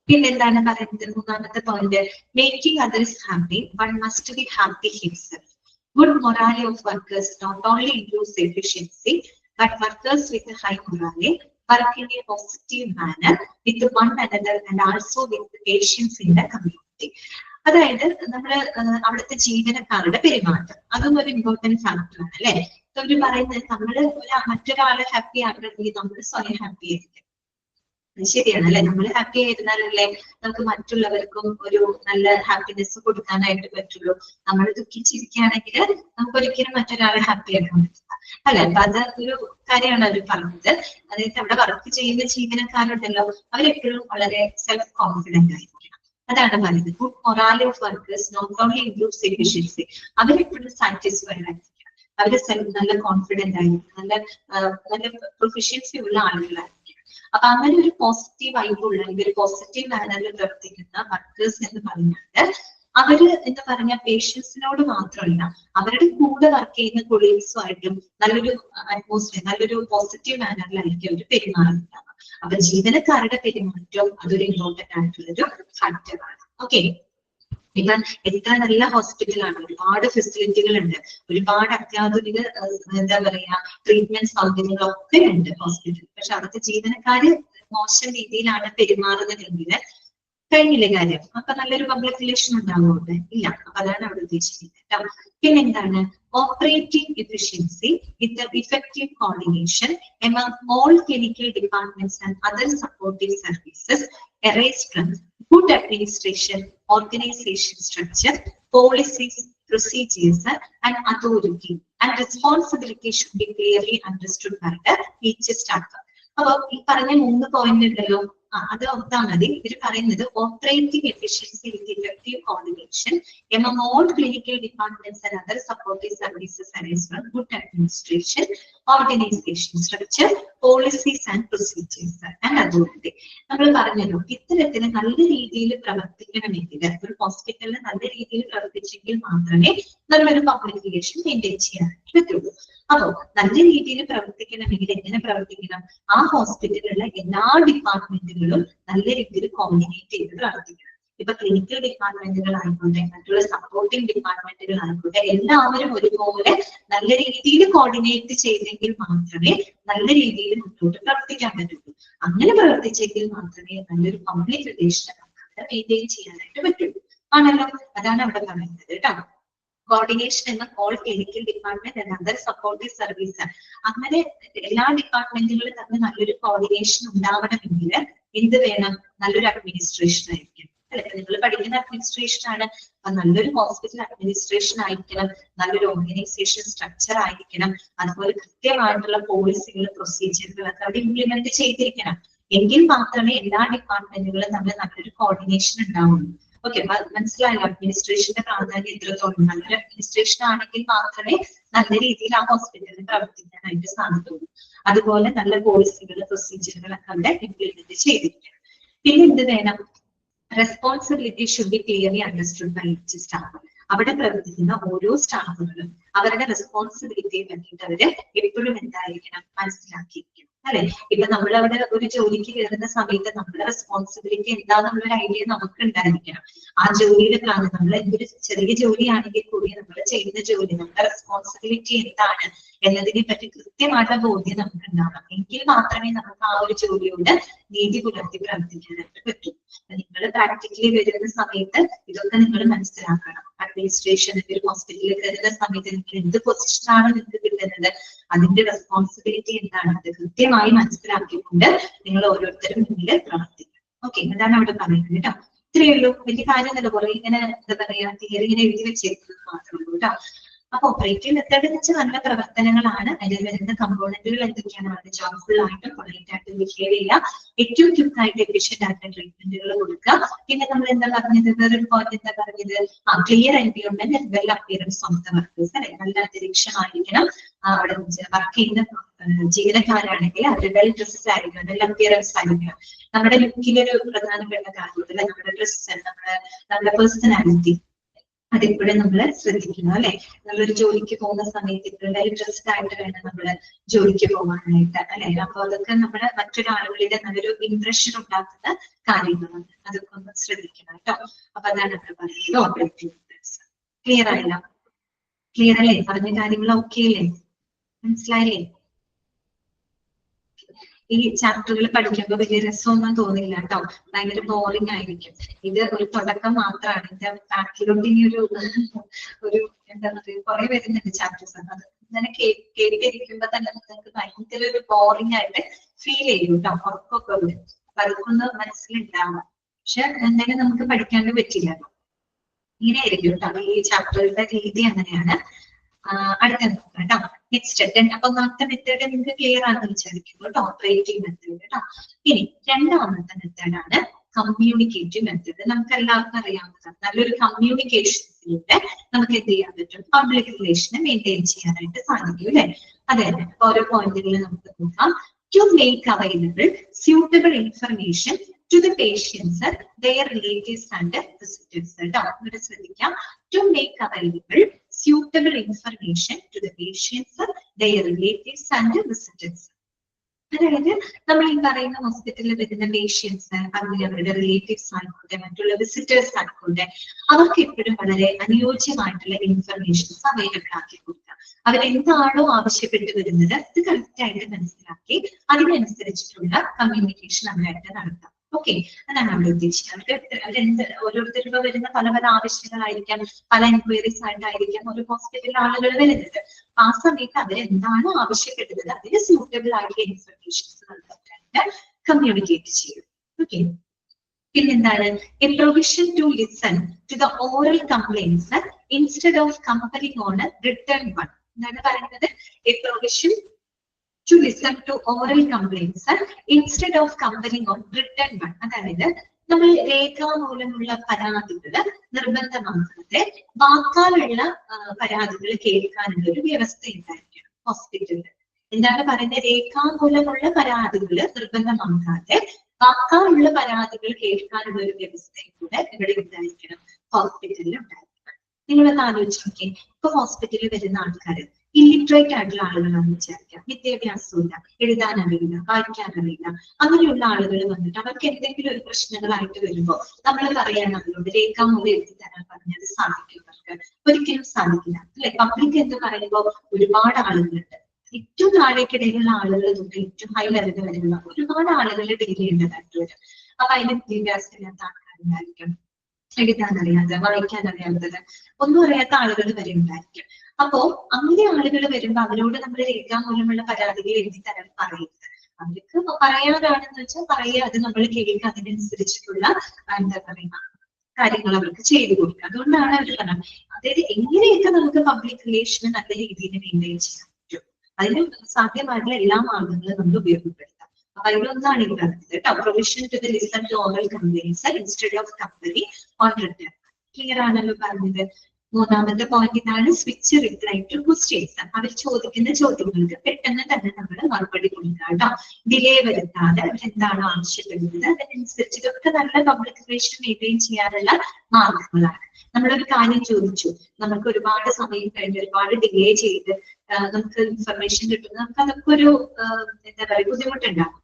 പിന്നെന്താണ് പറയുന്നത്? മൂന്നാമത്തെ point, making others happy one must be happy himself. Good morality of workers not only improves efficiency but workers with high morality work in a positive manner with one another and also with the patients in the community. അതായത് നമ്മള് അവിടുത്തെ ജീവനക്കാരുടെ പെരുമാറ്റം അതും ഒരു ഇമ്പോർട്ടന്റ് ഫാക്ടറാണ് അല്ലെ. അവര് പറയുന്നത് നമ്മള് മറ്റൊരാളെ ഹാപ്പി ആക്കണമെങ്കിൽ നമ്മൾ സ്വയം ഹാപ്പി ആയിരിക്കും. ശരിയാണ് അല്ലെ. നമ്മൾ ഹാപ്പി ആയിരുന്നാലല്ലേ നമുക്ക് മറ്റുള്ളവർക്കും ഒരു നല്ല ഹാപ്പിനെസ് കൊടുക്കാനായിട്ട് പറ്റുള്ളൂ. നമ്മൾ ദുഃഖിച്ചിരിക്കുകയാണെങ്കിൽ നമുക്ക് ഒരിക്കലും മറ്റൊരാളെ ഹാപ്പി ആക്കാൻ പറ്റില്ല അല്ലെ. അപ്പൊ അത് ഒരു കാര്യമാണ് അവർ പറഞ്ഞത്. അതായത് അവിടെ വർക്ക് ചെയ്യുന്ന ജീവനക്കാരുണ്ടല്ലോ അവരെപ്പോഴും വളരെ സെൽഫ് കോൺഫിഡന്റ് ആയിരിക്കണം. അതാണ് പറയുന്നത് good morality of workers not only improves efficiency. അവരെപ്പോഴും സാറ്റിസ്ഫൈഡ് ആയിരിക്കണം, അവര് നല്ല കോൺഫിഡന്റ് ആയിരിക്കും, നല്ല പ്രൊഫിഷ്യൻസി ഉള്ള ആളുകളായിരിക്കും. അപ്പൊ അങ്ങനെ ഒരു പോസിറ്റീവ് വൈബുള്ള അല്ലെങ്കിൽ ഒരു പോസിറ്റീവ് മാനറിൽ പ്രവർത്തിക്കുന്ന വർക്കേഴ്സ് എന്ന് പറഞ്ഞാൽ അവര് എന്താ പറഞ്ഞ പേഷ്യൻസിനോട് മാത്രമല്ല അവരുടെ കൂടെ വർക്ക് ചെയ്യുന്ന കൊളീഗ്സുമായിട്ടും നല്ലൊരു അറ്റ്മോസ്ഫിയർ നല്ലൊരു പോസിറ്റീവ് മാനറിലായിരിക്കും അവർ പെരുമാറുന്നത്. അപ്പൊ ജീവനക്കാരുടെ പെരുമാറ്റം അതൊരു ഇമ്പോർട്ടന്റ് ആയിട്ടുള്ളൊരു ഫാക്ടറാണ്. ഓക്കെ, ഇപ്പൊ എത്ര നല്ല ഹോസ്പിറ്റലാണ്, ഒരുപാട് ഫെസിലിറ്റികൾ ഉണ്ട്, ഒരുപാട് അത്യാധുനിക എന്താ പറയാ ട്രീറ്റ്മെന്റ് സൗകര്യങ്ങളൊക്കെ ഉണ്ട് ഹോസ്പിറ്റലിൽ. പക്ഷെ അവിടുത്തെ ജീവനക്കാര് മോശം രീതിയിലാണ് പെരുമാറുന്നതെങ്കിൽ കഴിഞ്ഞില്ലേ കാര്യം? അപ്പൊ നല്ലൊരു പബ്ലിക് റിലേഷൻ ഉണ്ടാവുമോ? ഇല്ല. അപ്പൊ അതാണ് അവിടെ ഉദ്ദേശിക്കുന്നത്. പിന്നെന്താണ്? Operating efficiency with the effective coordination among all clinical departments and other supportive services arise from good administration, organization structure, policies, procedures, and authority and responsibility should be clearly understood by the each staff. അപ്പൊ ഈ പറഞ്ഞ 3 പോയിന്റ് ഉണ്ടല്ലോ, അത് ഓർത്താൽ മതി. ഇവർ പറയുന്നത് operating efficiency with effective coordination among all clinical departments and other supportive services arise from good administration, organization structure, policies and procedures and authority. നമ്മൾ പറഞ്ഞല്ലോ, ഇത്തരത്തിൽ നല്ല രീതിയിൽ പ്രവർത്തിക്കണമെങ്കിൽ, ഒരു ഹോസ്പിറ്റലിൽ നല്ല രീതിയിൽ പ്രവർത്തിച്ചെങ്കിൽ മാത്രമേ നല്ലൊരു പബ്ലിക് റിലേഷൻ മെയിൻറ്റെയിൻ ചെയ്യാൻ പറ്റുള്ളൂ. അപ്പോ നല്ല രീതിയിൽ പ്രവർത്തിക്കണമെങ്കിൽ എങ്ങനെ പ്രവർത്തിക്കണം? ആ ഹോസ്പിറ്റലിലുള്ള എല്ലാ ഡിപ്പാർട്ട്മെന്റുകളും നല്ല രീതിയിൽ കോർഡിനേറ്റ് ചെയ്ത് പ്രവർത്തിക്കണം. ഇപ്പൊ ക്ലിനിക്കൽ ഡിപ്പാർട്ട്മെന്റുകൾ ആയിക്കോട്ടെ, മറ്റുള്ള സപ്പോർട്ടിംഗ് ഡിപ്പാർട്ട്മെന്റുകൾ ആയിക്കോട്ടെ, എല്ലാവരും ഒരുപോലെ നല്ല രീതിയിൽ കോർഡിനേറ്റ് ചെയ്തെങ്കിൽ മാത്രമേ നല്ല രീതിയിൽ മുന്നോട്ട് പ്രവർത്തിക്കാൻ പറ്റുള്ളൂ. അങ്ങനെ പ്രവർത്തിച്ചെങ്കിൽ മാത്രമേ നല്ലൊരു പബ്ലിക് റിലേഷൻ മെയിൻറ്റെയിൻ ചെയ്യാനായിട്ട് പറ്റുള്ളൂ. ആണല്ലോ, അതാണ് അവിടെ പറയുന്നത് കേട്ടോ. കോർഡിനേഷൻ എന്ന all clinical department and other supportive service. അങ്ങനെ എല്ലാ ഡിപ്പാർട്ട്മെന്റുകളും തമ്മിൽ നല്ലൊരു കോർഡിനേഷൻ ഉണ്ടാവണമെങ്കിൽ എന്ത് വേണം? നല്ലൊരു അഡ്മിനിസ്ട്രേഷൻ ആയിരിക്കും. അല്ലെ, നിങ്ങൾ പഠിക്കുന്ന അഡ്മിനിസ്ട്രേഷൻ ആണ്. അപ്പൊ നല്ലൊരു ഹോസ്പിറ്റൽ അഡ്മിനിസ്ട്രേഷൻ ആയിരിക്കണം, നല്ലൊരു ഓർഗനൈസേഷൻ സ്ട്രക്ചർ ആയിരിക്കണം, അതുപോലെ കൃത്യമായിട്ടുള്ള പോളിസികൾ, പ്രൊസീജിയറുകളൊക്കെ അവിടെ ഇംപ്ലിമെന്റ് ചെയ്തിരിക്കണം. എങ്കിൽ മാത്രമേ എല്ലാ ഡിപ്പാർട്ട്മെന്റുകളും തമ്മിൽ നല്ലൊരു കോർഡിനേഷൻ ഉണ്ടാവുള്ളൂ. ഓക്കെ, മനസ്സിലായല്ലോ അഡ്മിനിസ്ട്രേഷന്റെ പ്രാധാന്യം എത്രത്തോളം. നല്ലൊരു അഡ്മിനിസ്ട്രേഷൻ ആണെങ്കിൽ മാത്രമേ നല്ല രീതിയിൽ ആ ഹോസ്പിറ്റലിൽ പ്രവർത്തിക്കാനായിട്ട് സാധിക്കുള്ളൂ. അതുപോലെ നല്ല പോളിസികൾ, പ്രൊസീജിയറുകളൊക്കെ അവിടെ ഇംപ്ലിമെന്റ് ചെയ്തിരിക്കണം. പിന്നെ എന്ത് വേണം? Responsibility should be clearly understood by each staff. അവിടെ പ്രവർത്തിക്കുന്ന ഓരോ സ്റ്റാഫുകളും അവരുടെ റെസ്പോൺസിബിലിറ്റിയെ പറ്റിയിട്ട് അവര് എപ്പോഴും എന്തായിരിക്കണം? മനസ്സിലാക്കിയിരിക്കണം. അല്ലെ, ഇപ്പൊ നമ്മളവിടെ ഒരു ജോലിക്ക് കയറുന്ന സമയത്ത് നമ്മുടെ റെസ്പോൺസിബിലിറ്റി എന്താണെന്നുള്ളൊരു ഐഡിയ നമുക്ക് ഉണ്ടായിരിക്കണം. ആ ജോലിയുടെ കാരണം നമ്മൾ എന്തൊരു ചെറിയ ജോലിയാണെങ്കിൽ കൂടി നമ്മൾ ചെയ്യുന്ന ജോലി, നമ്മുടെ റെസ്പോൺസിബിലിറ്റി എന്താണ് എന്നതിനെ പറ്റി കൃത്യമായിട്ടുള്ള ബോധ്യം നമുക്ക് ഉണ്ടാവണം. എങ്കിൽ മാത്രമേ നമുക്ക് ആ ഒരു ജോലിയോട് നീതി പുലർത്തി പ്രവർത്തിക്കാനായിട്ട് പറ്റൂ. നിങ്ങൾ പ്രാക്ടിക്കലി വരുന്ന സമയത്ത് ഇതൊക്കെ നിങ്ങൾ മനസ്സിലാക്കണം. അഡ്മിനിസ്ട്രേഷൻ ഒരു ഹോസ്പിറ്റലിൽ കയറുന്ന സമയത്ത് നിങ്ങൾ എന്ത് പൊസിഷനാണ് നിങ്ങൾക്ക് കിട്ടുന്നത്, അതിന്റെ റെസ്പോൺസിബിലിറ്റി എന്താണ്, അത് കൃത്യമായി മനസ്സിലാക്കിക്കൊണ്ട് നിങ്ങൾ ഓരോരുത്തരും മുന്നിൽ പ്രവർത്തിക്കണം. ഓക്കെ, അതാണ് അവിടെ പറയുന്നത് കേട്ടോ. ഇത്രയേ ഉള്ളൂ, വലിയ കാര്യം നല്ല കുറെ ഇങ്ങനെ എന്താ പറയാ തിയറി ഇങ്ങനെ എഴുതി വെച്ചേക്കുന്നത് മാത്രമേ ഉള്ളൂ കേട്ടോ. അപ്പൊ ഓപ്പറേറ്റീവ് മെത്തേഡ് എന്ന് വെച്ചാൽ നല്ല പ്രവർത്തനങ്ങളാണ്. അതിൽ വരുന്ന കമ്പോണന്റുകൾ എന്തൊക്കെയാണ്? വളരെ ജോബ്ഫുൾ ആയിട്ട് പൊളൈറ്റ് ആയിട്ട് ബിഹേവ് ചെയ്യുക, ഏറ്റവും ക്വിക്ക് ആയിട്ട് എഫിഷ്യന്റ് ആയിട്ട് ട്രീറ്റ്മെന്റുകൾ കൊടുക്കുക. പിന്നെ നമ്മൾ എന്താ പറഞ്ഞത്? വേറൊരു പോയിന്റ് എന്താ പറഞ്ഞത്? Clear environment and well appearance of the workers. അല്ലെ, നല്ല അന്തരീക്ഷമായിരിക്കണം. അവിടെ വർക്ക് ചെയ്യുന്ന ജീവനക്കാരാണെങ്കിൽ അവർ വെൽ ഡ്രസ്ഡ് ആയിരിക്കണം, വെൽ അപ്പിയറൻസ് ആയിരിക്കണം. നമ്മുടെ ലുക്കിലൊരു പ്രധാനപ്പെട്ട കാര്യം അല്ലെ, നമ്മുടെ ഡ്രസ്സ്, നമ്മുടെ പേഴ്സണാലിറ്റി, അതെപ്പോഴും നമ്മൾ ശ്രദ്ധിക്കണം. അല്ലെ, നമ്മളൊരു ജോലിക്ക് പോകുന്ന സമയത്ത് ഇപ്പോഴും വെൽ ഡ്രസ്ഡ് ആയിട്ട് വേണം നമ്മള് ജോലിക്ക് പോകാനായിട്ട്. അല്ലെ, അപ്പൊ അതൊക്കെ നമ്മുടെ മറ്റൊരാളുകളുടെ നല്ലൊരു ഇംപ്രഷൻ ഉണ്ടാക്കുന്ന കാര്യങ്ങളാണ്. അതൊക്കെ ഒന്ന് ശ്രദ്ധിക്കണം കേട്ടോ. അപ്പൊ അതാണ് നമ്മൾ പറയുന്നത് ഓപ്പറേറ്റീവ് മെത്തേഡ്സ്. ക്ലിയർ ആയില്ല? ക്ലിയർ അല്ലേ? പറഞ്ഞ കാര്യങ്ങൾ ഓക്കെ അല്ലേ? മനസ്സിലായില്ലേ? ഈ ചാപ്റ്ററുകൾ പഠിക്കുമ്പോൾ വലിയ രസമൊന്നും തോന്നില്ല കേട്ടോ, ഭയങ്കര ബോറിംഗ് ആയിരിക്കും. ഇത് ഒരു തുടക്കം മാത്രമാണ്. ഇതിന്റെ ബാക്കിലോട്ട് ഇനി ഒരു എന്താ പറയുക കുറെ വരുന്നുണ്ട് ചാപ്റ്റേഴ്സ്. അത് ഇങ്ങനെ കേട്ടിരിക്കുമ്പോ തന്നെ നിങ്ങൾക്ക് ഭയങ്കര ഒരു ബോറിംഗ് ആയിട്ട് ഫീൽ ചെയ്യും കേട്ടോ. ഉറപ്പൊക്കെ ഉണ്ട്, അതൊക്കെ മനസ്സിലുണ്ടാവാം. പക്ഷെ എന്തായാലും നമുക്ക് പഠിക്കാണ്ട് പറ്റില്ല. ഇങ്ങനെ ആയിരിക്കും കേട്ടോ ഈ ചാപ്റ്ററുകളുടെ രീതി അങ്ങനെയാണ്. അടുത്ത കേട്ടോ, നെക്സ്റ്റ്. അപ്പൊ ഒന്നാമത്തെ മെത്തേഡ് നിങ്ങൾക്ക് ക്ലിയർ ആണെന്ന് വിചാരിക്കുന്നു കേട്ടോ, ഓപ്പറേറ്റീവ് മെത്തേഡ് കേട്ടോ. ഇനി രണ്ടാമത്തെ മെത്തേഡാണ് കമ്മ്യൂണിക്കേറ്റീവ് മെത്തേഡ്. നമുക്ക് എല്ലാവർക്കും അറിയാവുന്നതാണ്. നല്ലൊരു കമ്മ്യൂണിക്കേഷൻസിലൂടെ നമുക്ക് എന്ത് ചെയ്യാൻ പറ്റും? പബ്ലിക് റിലേഷനെ മെയിൻറ്റെയിൻ ചെയ്യാനായിട്ട് സാധിക്കും അല്ലെ. അതെ, ഓരോ പോയിന്റുകൾ നമുക്ക് നോക്കാം. To make available suitable information to the patients, their relatives and visitors. കേട്ടോ, ഇവിടെ ശ്രദ്ധിക്കാം. To make available suitable information to the patients, their relatives and visitors. അതായത് നമ്മൾ ഈ പറയുന്ന ഹോസ്പിറ്റലിൽ വരുന്ന പേഷ്യൻസ്, അതുപോലെ അവരുടെ റിലേറ്റീവ്സ് ആയിക്കോട്ടെ, മറ്റുള്ള വിസിറ്റേഴ്സ് ആയിക്കോട്ടെ, അവർക്ക് എപ്പോഴും വളരെ അനുയോജ്യമായിട്ടുള്ള ഇൻഫർമേഷൻസ് അവൈലബിൾ ആക്കി കൊടുക്കുക. അവരെന്താണോ ആവശ്യപ്പെട്ട് വരുന്നത് അത് കറക്റ്റ് ആയിട്ട് മനസ്സിലാക്കി അതിനനുസരിച്ചിട്ടുള്ള കമ്മ്യൂണിക്കേഷൻ അവരായിട്ട് നടത്താം. ഓക്കെ, അതാണ് അവിടെ ഉദ്ദേശിക്കുന്നത്. അവരെന്ത് ഓരോരുത്തരും വരുന്ന പല പല ആവശ്യങ്ങളായിരിക്കാം, പല എൻക്വയറീസ് ആയിട്ടായിരിക്കാം ഒരു ഹോസ്പിറ്റലിൽ ആളുകൾ വരുന്നത്. ആ സമയത്ത് അവരെന്താണ് ആവശ്യപ്പെടുന്നത് അതിന് സ്യൂട്ടബിൾ ആയിട്ടുള്ള ഇൻഫർമേഷൻസ് നമുക്ക് കമ്മ്യൂണിക്കേറ്റ് ചെയ്യും. ഓക്കെ, പിന്നെന്താണ് a provision to listen to the oral complaints instead of compelling on written one. എന്താണ് പറയുന്നത്? A provision to listen to oral complaints instead of compelling on written one. അതായത് നമ്മൾ രേഖാമൂലമുള്ള പരാതികൾ നിർബന്ധമാക്കാതെ വാക്കാലുള്ള പരാതികൾ കേൾക്കാനുള്ള ഒരു വ്യവസ്ഥ ഉണ്ടായിരിക്കണം ഹോസ്പിറ്റലിൽ. എന്താണ് പറയുന്നത്? രേഖാമൂലമുള്ള പരാതികൾ നിർബന്ധമാക്കാതെ വാക്കാലുള്ള പരാതികൾ കേൾക്കാനുള്ള ഒരു വ്യവസ്ഥയും കൂടെ ഇവിടെ ഉണ്ടായിരിക്കണം, ഹോസ്പിറ്റലിൽ ഉണ്ടായിരിക്കണം. നിങ്ങളൊന്ന് ആലോചിച്ച് നോക്കിയേ, ഇപ്പൊ ഹോസ്പിറ്റലിൽ വരുന്ന ആൾക്കാർ ഇല്ലിറ്ററേറ്റ് ആയിട്ടുള്ള ആളുകളാണെന്ന് വിചാരിക്കാം, വിദ്യാഭ്യാസമില്ല, എഴുതാൻ അറിയില്ല, വായിക്കാൻ അറിയില്ല, അങ്ങനെയുള്ള ആളുകൾ വന്നിട്ട് അവർക്ക് എന്തെങ്കിലും ഒരു പ്രശ്നങ്ങളായിട്ട് വരുമ്പോൾ നമ്മൾ പറയാൻ അവരോട് രേഖാമൂലം എഴുതി തരാൻ പറഞ്ഞത് സാധിക്കുന്നവർക്ക് ഒരിക്കലും സാധിക്കില്ല അല്ലെ? പബ്ലിക് എന്ന് പറയുമ്പോൾ ഒരുപാട് ആളുകളുണ്ട്. ഏറ്റവും താഴേക്കിടയിലുള്ള ആളുകൾ തൊട്ട് ഏറ്റവും ഹൈ ലെവലിൽ വരെയുള്ള ഒരുപാട് ആളുകൾ ഡീൽ ചെയ്യേണ്ടതായിട്ട് വരും. അപ്പൊ അതിന് വിദ്യാഭ്യാസമില്ലാത്ത ആൾക്കാരുണ്ടായിരിക്കും, എഴുതാൻ അറിയാതെ, വായിക്കാൻ അറിയാത്തത്, ഒന്നും അറിയാത്ത ആളുകൾ വരെ ഉണ്ടായിരിക്കും. അപ്പോ അങ്ങനെ ആളുകൾ വരുമ്പോ അവരോട് നമ്മൾ രേഖാമൂലമുള്ള പരാതികൾ എഴുതി തരാൻ പറയരുത്. അവർക്ക് പറയാനാണെന്ന് വെച്ചാൽ പറയുക, അത് നമ്മൾ കേൾക്കുക, അതിനനുസരിച്ചിട്ടുള്ള എന്താ പറയുക കാര്യങ്ങൾ അവർക്ക് ചെയ്തു കൊടുക്കുക. അതുകൊണ്ടാണ് അവർ പറഞ്ഞത്. അതായത് എങ്ങനെയൊക്കെ നമുക്ക് പബ്ലിക് റിലേഷന് നല്ല രീതിയിൽ മെയിൻറ്റെയിൻ ചെയ്യാൻ പറ്റും, അതിന് സാധ്യമായിട്ടുള്ള എല്ലാ മാർഗങ്ങളും നമ്മൾ ഉപയോഗപ്പെടുത്താം. അപ്പൊ അതിലൊന്നാണ് ഇത് പറഞ്ഞത് കേട്ടോ, provision to the listen to oral complaints instead of company on written. Clear ആണല്ലോ പറഞ്ഞത്. മൂന്നാമത്തെ പോയിന്റ് ഇതാണ് സ്വിച്ച് റിപ്ലൈ ടു ക്വസ്റ്റ്യൻസ്. അവർ ചോദിക്കുന്ന ചോദ്യങ്ങൾക്ക് പെട്ടെന്ന് തന്നെ നമ്മൾ മറുപടി കൊടുക്കുക കേട്ടോ, ഡിലേ വരുത്താതെ അവരെന്താണ് ആവശ്യപ്പെടുന്നത് അതിനനുസരിച്ച്. ഇതൊക്കെ നല്ല പബ്ലിക് റിലേഷൻ മെയിൻറ്റെയിൻ ചെയ്യാനുള്ള മാർഗങ്ങളാണ്. നമ്മളൊരു കാര്യം ചോദിച്ചു, നമുക്ക് ഒരുപാട് സമയം കഴിഞ്ഞ് ഒരുപാട് ഡിലേ ചെയ്ത് നമുക്ക് ഇൻഫർമേഷൻ കിട്ടുന്നത്, നമുക്ക് അതൊക്കെ ഒരു എന്താ പറയുക ബുദ്ധിമുട്ടുണ്ടാകും.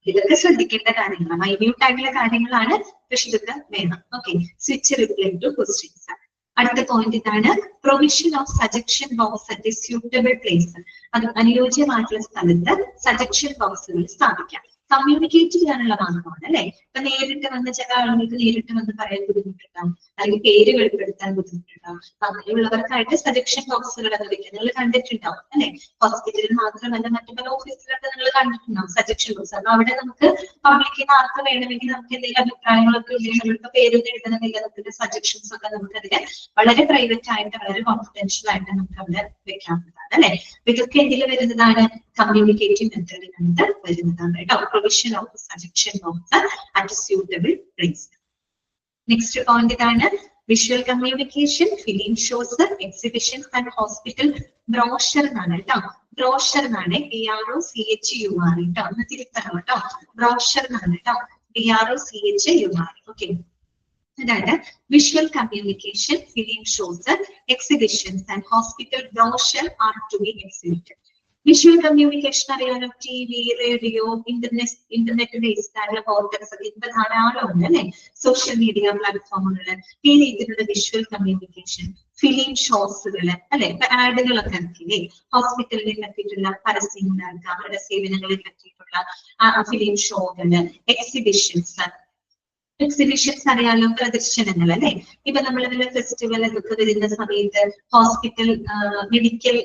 ഇതൊക്കെ ശ്രദ്ധിക്കേണ്ട കാര്യങ്ങളാണ്, മൈന്യൂട്ട് ആയിട്ടുള്ള കാര്യങ്ങളാണ്, പക്ഷെ ഇതൊക്കെ വേണം. Okay, switch reply to questions. അടുത്ത പോയിന്റ് ഇതാണ് provision of suggestion box at A suitable place. അത് അനുയോജ്യമായിട്ടുള്ള സ്ഥലത്ത് സജക്ഷൻ ബോക്സുകൾ സ്ഥാപിക്കാം. കമ്മ്യൂണിക്കേറ്റ് ചെയ്യാനുള്ള മാർഗമാണ് അല്ലെ? ഇപ്പൊ നേരിട്ട് വന്ന ചില ആളുകൾക്ക് നേരിട്ട് വന്ന് പറയാൻ ബുദ്ധിമുട്ടുണ്ടാവും, അല്ലെങ്കിൽ പേര് വെളിപ്പെടുത്താൻ ബുദ്ധിമുട്ടുണ്ടാവും. അങ്ങനെയുള്ളവർക്കായിട്ട് സജക്ഷൻ ബോക്സുകൾ അത് വെക്കാം. നിങ്ങൾ കണ്ടിട്ടുണ്ടാവും അല്ലെ? ഹോസ്പിറ്റലിൽ മാത്രമല്ല മറ്റു പല ഓഫീസിലൊക്കെ നിങ്ങൾ കണ്ടിട്ടുണ്ടാവും സജക്ഷൻ ബോക്സ്. അപ്പൊ അവിടെ നമുക്ക് പബ്ലിക്കിന് ആർക്ക് വേണമെങ്കിൽ നമുക്ക് എന്തെങ്കിലും അഭിപ്രായങ്ങളൊക്കെ ഉണ്ടെങ്കിൽ നമ്മൾക്ക് പേരൊന്നും എഴുതണമെങ്കിൽ നമുക്ക് സജക്ഷൻസ് ഒക്കെ നമുക്ക് അതിന് വളരെ പ്രൈവറ്റ് ആയിട്ട് വളരെ കോൺഫിഡൻഷ്യൽ ആയിട്ട് നമുക്ക് അവിടെ വെക്കാവുന്നതാണ് അല്ലെ? ഇതൊക്കെ എന്തിൽ വരുന്നതാണ്? കമ്മ്യൂണിക്കേറ്റീവ് മെത്തേഡിനകത്ത് വരുന്നതാണ് കേട്ടോ. Provision of suggestion box at suitable place. Next point ഇതാണ് visual communication, film shows, exhibitions and hospital brochure എന്നാണ് കേട്ടോ. ബ്രോഷർ എന്നാണ് BROCHUR കേട്ടോ, ഒന്ന് തിരുത്തണം കേട്ടോ. ബ്രോഷർ എന്നാണ് കേട്ടോ, BROCHUR. ഓക്കെ, അതായത് visual communication, film shows, exhibitions and hospital brochure are to be exhibited. Visual communication അറിയാലോ, TV, റേഡിയോ, ഇന്റർനെറ്റ് ബേസ്ഡ് ആയിട്ടുള്ള പോർട്ടൽസ് ഒക്കെ ഇപ്പൊ ധാരാളം ഉണ്ട് അല്ലെ? സോഷ്യൽ മീഡിയ പ്ലാറ്റ്ഫോമുകള്, ഈ രീതിയിലുള്ള വിഷ്വൽ കമ്മ്യൂണിക്കേഷൻ, ഫിലിം ഷോസുകള് അല്ലെ? ഇപ്പൊ ആഡുകളൊക്കെ ഇറക്കില്ലേ, ഹോസ്പിറ്റലിനെ പറ്റിയിട്ടുള്ള പരസ്യങ്ങൾ ഇറക്കുക, അവരുടെ സേവനങ്ങളെ പറ്റിയിട്ടുള്ള ഫിലിം ഷോകള്, എക്സിബിഷൻസ് അറിയാലോ, പ്രദർശനങ്ങൾ അല്ലെ? ഇപ്പൊ നമ്മൾ ഫെസ്റ്റിവൽ ഒക്കെ വരുന്ന സമയത്ത് ഹോസ്പിറ്റൽ മെഡിക്കൽ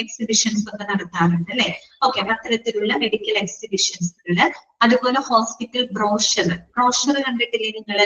എക്സിബിഷൻസ് ഒക്കെ നടത്താറുണ്ട് അല്ലെ? ഓക്കെ, അത്തരത്തിലുള്ള മെഡിക്കൽ എക്സിബിഷൻസുകള്, അതുപോലെ ഹോസ്പിറ്റൽ ബ്രോഷർ കണ്ടിട്ടില്ലേ നിങ്ങൾ?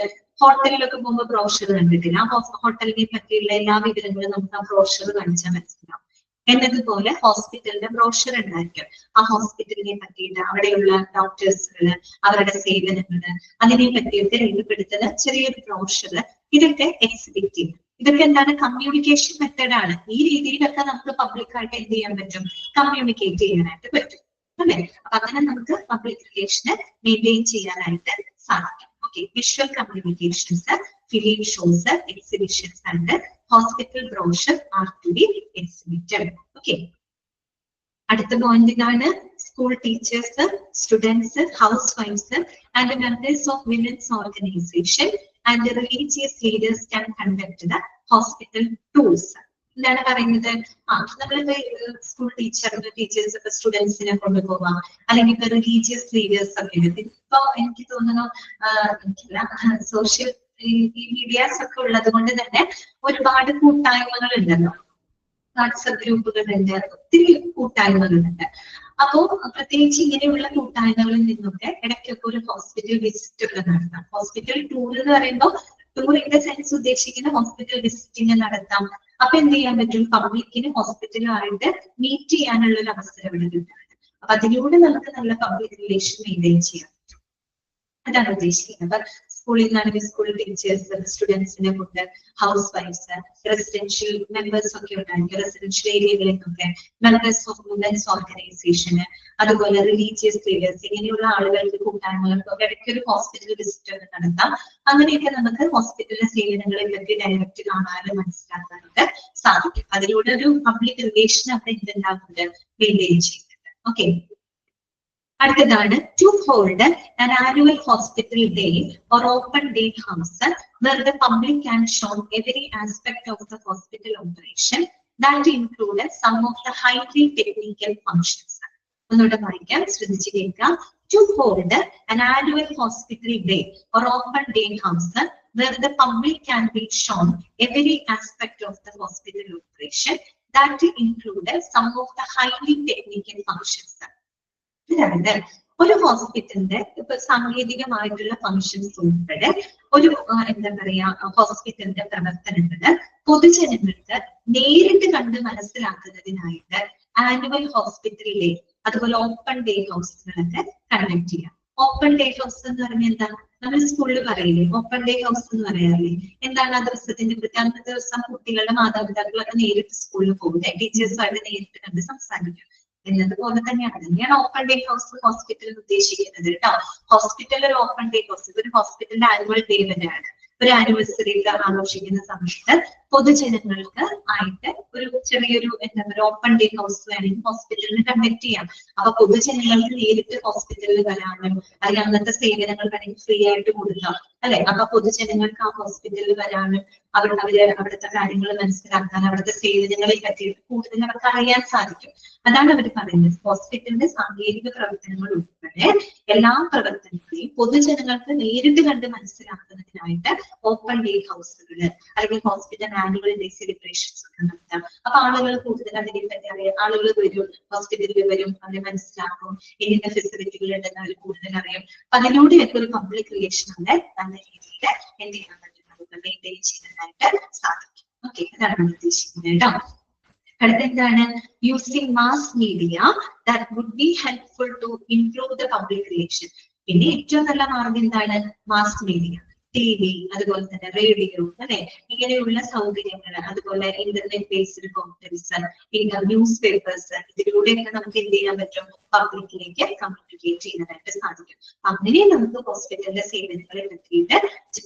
ഹോട്ടലിലൊക്കെ പോകുമ്പോൾ ബ്രോഷർ കണ്ടിട്ടില്ല? ആ ഹോട്ടലിനെ പറ്റിയുള്ള എല്ലാ വിവരങ്ങളും നമുക്ക് ആ ബ്രോഷർ കാണിച്ചാൽ മനസ്സിലാവും. എന്നതുപോലെ ഹോസ്പിറ്റലിന്റെ ബ്രോഷർ ഉണ്ടായിരിക്കും. ആ ഹോസ്പിറ്റലിനെ പറ്റിയിട്ട് അവിടെയുള്ള ഡോക്ടേഴ്സുകള്, അവരുടെ സേവനങ്ങള്, അതിനെ പറ്റിയൊക്കെ രേഖപ്പെടുത്തുന്ന ചെറിയൊരു ബ്രോഷർ, ഇതൊക്കെ എക്സിബിറ്റ് ചെയ്യും. ഇതൊക്കെ എന്താണ്? കമ്മ്യൂണിക്കേഷൻ മെത്തേഡാണ്. ഈ രീതിയിലൊക്കെ നമുക്ക് പബ്ലിക്കായിട്ട് എന്ത് ചെയ്യാൻ പറ്റും? കമ്മ്യൂണിക്കേറ്റ് ചെയ്യാനായിട്ട് പറ്റും അല്ലെ? അപ്പൊ അങ്ങനെ നമുക്ക് പബ്ലിക് റിലേഷന് മെയിൻറ്റെയിൻ ചെയ്യാനായിട്ട് സാധിക്കും. Okay, visual communications, film shows, exhibitions and hospital brochure are to be exhibited. Okay. അടുത്ത പോയിന്റ് ഇതാണ് സ്കൂൾ ടീച്ചേഴ്സ്, സ്റ്റുഡൻസ്, ഹൗസ് വൈഫ്സ് and members of women's organization and religious leaders can conduct the hospital tours. എന്താണ് പറയുന്നത്? നമ്മളിപ്പോ സ്കൂൾ ടീച്ചേഴ്സ് ഒക്കെ സ്റ്റുഡൻസിനെ കൊണ്ടുപോവാം, അല്ലെങ്കിൽ ഇപ്പൊ റിലീജിയസ് ലീഡേഴ്സ് ഒക്കെ ഉണ്ട്. ഇപ്പൊ എനിക്ക് തോന്നുന്നു സോഷ്യൽ മീഡിയാസ് ഒക്കെ ഉള്ളത് കൊണ്ട് തന്നെ ഒരുപാട് കൂട്ടായ്മകൾ ഉണ്ടല്ലോ, വാട്സപ്പ് ഗ്രൂപ്പുകളുണ്ട്, ഒത്തിരി കൂട്ടായ്മകളുണ്ട്. അപ്പോ പ്രത്യേകിച്ച് ഇങ്ങനെയുള്ള കൂട്ടായ്മകളിൽ നിന്നൊക്കെ ഇടയ്ക്കൊക്കെ ഒരു ഹോസ്പിറ്റൽ വിസിറ്റ് ഒക്കെ നടത്താം. ഹോസ്പിറ്റൽ ടൂർ എന്ന് പറയുമ്പോൾ ടൂർ ഇൻ ദ സെൻസ് ഉദ്ദേശിക്കുന്ന ഹോസ്പിറ്റൽ വിസിറ്റിംഗ് നടത്താം. അപ്പൊ എന്ത് ചെയ്യാൻ പറ്റും? പബ്ലിക്കിന് ഹോസ്പിറ്റലുമായിട്ട് മീറ്റ് ചെയ്യാനുള്ള ഒരു അവസരം ഇവിടെ കിട്ടും. അപ്പൊ അതിലൂടെ നമുക്ക് നല്ല പബ്ലിക് റിലേഷൻ മെയിൻറ്റെയിൻ ചെയ്യാം. അതാണ് ഉദ്ദേശിക്കുന്നത്. അപ്പൊ സ്കൂളിൽ നിന്നാണെങ്കിൽ സ്കൂൾ ടീച്ചേഴ്സ്, സ്റ്റുഡൻസിനെ കൊണ്ട് ഹൗസ് വൈഫ്സ്, റെസിഡൻഷ്യൽ മെമ്പേഴ്സ് ഒക്കെ ഉണ്ടായിരിക്കും. റെസിഡൻഷ്യൽ ഏരിയകളിൽ നിന്നൊക്കെ മെമ്പേഴ്സ് ഓഫ് വുമൻസ് ഓർഗനൈസേഷന്, അതുപോലെ റിലീജിയസ് ലീഡേഴ്സ്, ഇങ്ങനെയുള്ള ആളുകൾക്ക് കൂട്ടായ്മകൾക്കൊക്കെ ഇടയ്ക്ക് ഒരു ഹോസ്പിറ്റൽ വിസിറ്റ് ഒക്കെ നടത്താം. അങ്ങനെയൊക്കെ നമുക്ക് ഹോസ്പിറ്റലിലെ സേവനങ്ങളെ പറ്റി ഡയറക്റ്റ് കാണാനും മനസ്സിലാക്കാനൊക്കെ സാധിക്കും. അതിലൂടെ ഒരു പബ്ലിക് റിലേഷൻ അവിടെ എന്തുണ്ടാകുന്നുണ്ട്? മെയിൻറ്റെയിൻ ചെയ്യുന്നുണ്ട്. ഓക്കെ, അടുത്തതാണ് to hold an annual hospital day or open day house where the public can show every aspect of the hospital operation that include some of the highly technical functions. ഒന്നുകൂടെ വായിക്കാം, ശ്രദ്ധിച്ചു കേൾക്കാം. To hold an annual hospital day or open day house where the public can be shown every aspect of the hospital operation that include some of the highly technical functions. അതായത് ഒരു ഹോസ്പിറ്റലിന്റെ ഇപ്പൊ സാങ്കേതികമായിട്ടുള്ള ഫങ്ഷൻസ് ഉൾപ്പെടെ ഒരു എന്താ പറയാ ഹോസ്പിറ്റലിന്റെ പ്രവർത്തനങ്ങള് പൊതുജനങ്ങൾക്ക് നേരിട്ട് കണ്ട് മനസ്സിലാക്കുന്നതിനായിട്ട് ആനുവൽ ഹോസ്പിറ്റൽ ഡേ, അതുപോലെ ഓപ്പൺ ഡേ ഹൗസുകളൊക്കെ കണ്ടക്ട് ചെയ്യാം. ഓപ്പൺ ഡേ ഹൗസ് എന്ന് പറഞ്ഞാൽ എന്താ? നമ്മൾ സ്കൂളിൽ പറയില്ലേ ഓപ്പൺ ഡേ ഹൗസ് എന്ന് പറയാറില്ലേ? എന്താണ് ആ ദിവസത്തിന്റെ അന്നത്തെ ദിവസം കുട്ടികളുടെ മാതാപിതാക്കളൊക്കെ നേരിട്ട് സ്കൂളിൽ പോകുന്നത്, ടീച്ചേഴ്സുമായിട്ട് നേരിട്ട് കണ്ട് സംസാരിക്കും എന്നതുപോലെ തന്നെയാണ് ഓപ്പൺ ഡേ ഹൗസ് ഹോസ്പിറ്റലിൽ ഉദ്ദേശിക്കുന്നത് കേട്ടോ. ഹോസ്പിറ്റലിൽ ഒരു ഓപ്പൺ ഡേ ഹൗസ് ഒരു ഹോസ്പിറ്റലിന്റെ ആനുവൽ ഡേ തന്നെയാണ്. ഒരു ആനിവേഴ്സറി ആഘോഷിക്കുന്ന സമയത്ത് പൊതുജനങ്ങൾക്ക് ആയിട്ട് ഒരു ചെറിയൊരു എന്താ പറയുക ഓപ്പൺ ഡേ ഹൗസ് വേണമെങ്കിൽ ഹോസ്പിറ്റലിൽ കണ്ടക്ട് ചെയ്യാം. അപ്പൊ പൊതുജനങ്ങൾക്ക് നേരിട്ട് ഹോസ്പിറ്റലിൽ വരാനും അല്ലെങ്കിൽ അങ്ങനത്തെ സേവനങ്ങൾ വേണമെങ്കിൽ ഫ്രീ ആയിട്ട് കൊടുക്കാം അല്ലെ. അപ്പൊ പൊതുജനങ്ങൾക്ക് ആ ഹോസ്പിറ്റലിൽ വരാനും അവിടുത്തെ കാര്യങ്ങൾ മനസ്സിലാക്കാൻ, അവിടുത്തെ സേവനങ്ങളെ പറ്റിയിട്ട് കൂടുതൽ അവർക്ക് അറിയാൻ സാധിക്കും. അതാണ് അവർ പറയുന്നത്. ഹോസ്പിറ്റലിന്റെ സാങ്കേതിക പ്രവർത്തനങ്ങൾ ഉൾപ്പെടെ എല്ലാ പ്രവർത്തനങ്ങളെയും പൊതുജനങ്ങൾക്ക് നേരിട്ട് കണ്ട് മനസ്സിലാക്കുന്നതിനായിട്ട് ഓപ്പൺ ഡേ ഹൗസുകള് അല്ലെങ്കിൽ ഹോസ്പിറ്റൽ ആനുവൽ ഡേ സെലിബ്രേഷൻസ് ഒക്കെ നടത്താം. അപ്പൊ ആളുകൾ കൂടുതൽ അതിനെ പറ്റി അറിയാം. ആളുകൾ വരും, ഹോസ്പിറ്റലിൽ വരും, അവരെ മനസ്സിലാക്കും, എങ്ങനെ ഫെസിലിറ്റികൾ ഉണ്ടെന്ന് അവർ കൂടുതൽ അറിയും. അപ്പൊ അതിലൂടെയൊക്കെ ഒരു പബ്ലിക് റിലേഷൻ അവിടെ നല്ല രീതിയിൽ എന്ത് ചെയ്യാൻ പറ്റും? നമുക്ക് മെയിൻറ്റെയിൻ ചെയ്യാനായിട്ട് സാധിക്കും. ഓക്കെ, അതാണ് ഉദ്ദേശിക്കുന്നത് കേട്ടോ. അടുത്തെന്താണ്? Using mass media that would be helpful to improve the public relation. പിന്നെ ഏറ്റവും നല്ല മാർഗം എന്താണ്? മാസ് മീഡിയ, TV, അതുപോലെ തന്നെ റേഡിയോ അല്ലെ, ഇങ്ങനെയുള്ള സൗകര്യങ്ങൾ, അതുപോലെ internet based conference, newspapers, ഇതിലൂടെയൊക്കെ നമുക്ക് എന്ത് ചെയ്യാൻ പറ്റും? പബ്ലിക്കിലേക്ക് കമ്മ്യൂണിക്കേറ്റ് ചെയ്യാനായിട്ട് സാധിക്കും. അങ്ങനെ നമുക്ക് ഹോസ്പിറ്റലിലെ സേവനങ്ങളെ പറ്റിയിട്ട്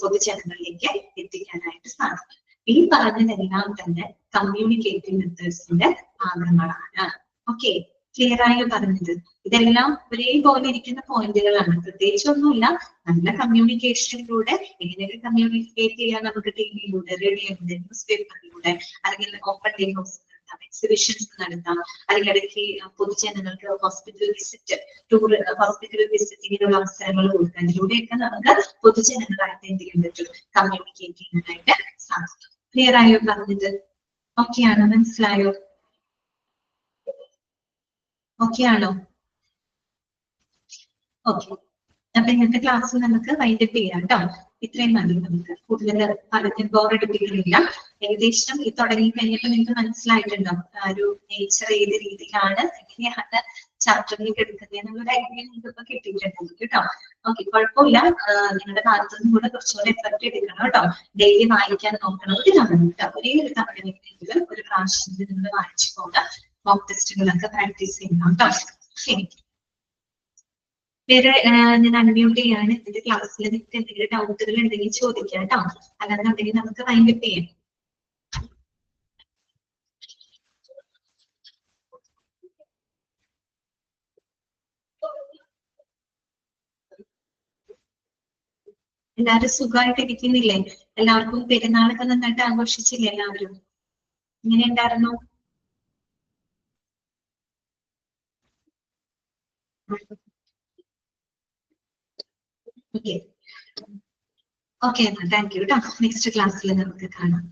പൊതുജനങ്ങളിലേക്ക് എത്തിക്കാനായിട്ട് സാധിക്കും. ഈ പറഞ്ഞതെല്ലാം തന്നെ കമ്മ്യൂണിക്കേറ്റിംഗ് മെത്തേഡ്സിന്റെ ഭാഗങ്ങളാണ്. ഓക്കെ, ക്ലിയർ ആയി പറഞ്ഞത്? ഇതെല്ലാം ഒരേപോലെ ഇരിക്കുന്ന പോയിന്റുകളാണ്, പ്രത്യേകിച്ചൊന്നുമില്ല. നല്ല കമ്മ്യൂണിക്കേഷനിലൂടെ എങ്ങനെയൊക്കെ കമ്മ്യൂണിക്കേറ്റ് ചെയ്യാൻ നമുക്ക് ടിവിയിലൂടെ, റേഡിയോയിലൂടെ, ന്യൂസ് പേപ്പറിലൂടെ, അല്ലെങ്കിൽ ഓപ്പൺ ഡേ ഹൗസ് നടത്താം, എക്സിബിഷൻസ് നടത്താം, അല്ലെങ്കിൽ ഇടയ്ക്ക് പൊതുജനങ്ങൾക്ക് ഹോസ്പിറ്റൽ വിസിറ്റ്, ടൂർ ഹോസ്പിറ്റൽ വിസിറ്റിങ്ങിനുള്ള അവസരങ്ങൾ കൊടുക്കാം. ഇതിലൂടെയൊക്കെ നമുക്ക് പൊതുജനങ്ങളായിട്ട് എന്ത് ചെയ്യാൻ പറ്റും? കമ്മ്യൂണിക്കേറ്റ് ചെയ്യാനായിട്ട് സാധിക്കും. ക്ലിയർ ആയോ പറഞ്ഞത്? ഓക്കെ ആണോ? മനസ്സിലായോ? ഓക്കെ ആണോ? ഓക്കെ, അപ്പൊ ഇന്നത്തെ ക്ലാസ് നമുക്ക് വൈൻഡപ്പ് ചെയ്യാം കേട്ടോ. ഇത്രയും മതി, നമുക്ക് കൂടുതൽ പറഞ്ഞ് ബോറടിപ്പിക്കുന്നില്ല. ഏകദേശം ഈ തുടങ്ങി കഴിഞ്ഞപ്പോൾ നിങ്ങൾക്ക് മനസ്സിലായിട്ടുണ്ടാവും ആ ഒരു നേച്ചർ ഏത് രീതിയിലാണ്, എങ്ങനെയാണ് ചാപ്റ്ററിലേക്ക് എടുക്കുന്നത് എന്നുള്ളൊരു ഐഡിയ നിങ്ങൾക്ക് ഇപ്പൊ കിട്ടിയിട്ടുണ്ടാവും കേട്ടോ. ഓക്കെ, കുഴപ്പമില്ല. നിങ്ങളുടെ ഭാഗത്തുനിന്നും കൂടെ കുറച്ചുകൂടെ എഫർട്ട് എടുക്കണം കേട്ടോ. ഡെയിലി വായിക്കാൻ നോക്കണം. ഒരു തവണ കേട്ടോ, ഒരേ ഒരു തവണയെങ്കിലും ഒരു പ്രാവശ്യം നിങ്ങൾ വായിച്ചു പോകാം. മോക്ക് ടെസ്റ്റുകളൊക്കെ പ്രാക്ടീസ് ചെയ്യണം കേട്ടോ. ശരി, വേറെ ഞാൻ അൺമ്യൂട്ട് ചെയ്യാണ്. ഇതിന്റെ ക്ലാസ്സിൽ നിങ്ങൾക്ക് എന്തെങ്കിലും ഡൗട്ടുകൾ ഉണ്ടെങ്കിൽ ചോദിക്കാം കേട്ടോ. അല്ലാന്നുണ്ടെങ്കിൽ നമുക്ക് വൈൻഡപ്പ് ചെയ്യാം. എല്ലാവരും സുഖമായിട്ട് ഇരിക്കുന്നില്ലേ? എല്ലാവർക്കും പെരുന്നാളൊക്കെ നന്നായിട്ട് ആഘോഷിച്ചില്ലേ എല്ലാവരും? ഇങ്ങനെ ഉണ്ടായിരുന്നു. ഓക്കെ ഓക്കെ, താങ്ക് യു കേട്ടോ. നെക്സ്റ്റ് ക്ലാസ്സിൽ നമുക്ക് കാണാം.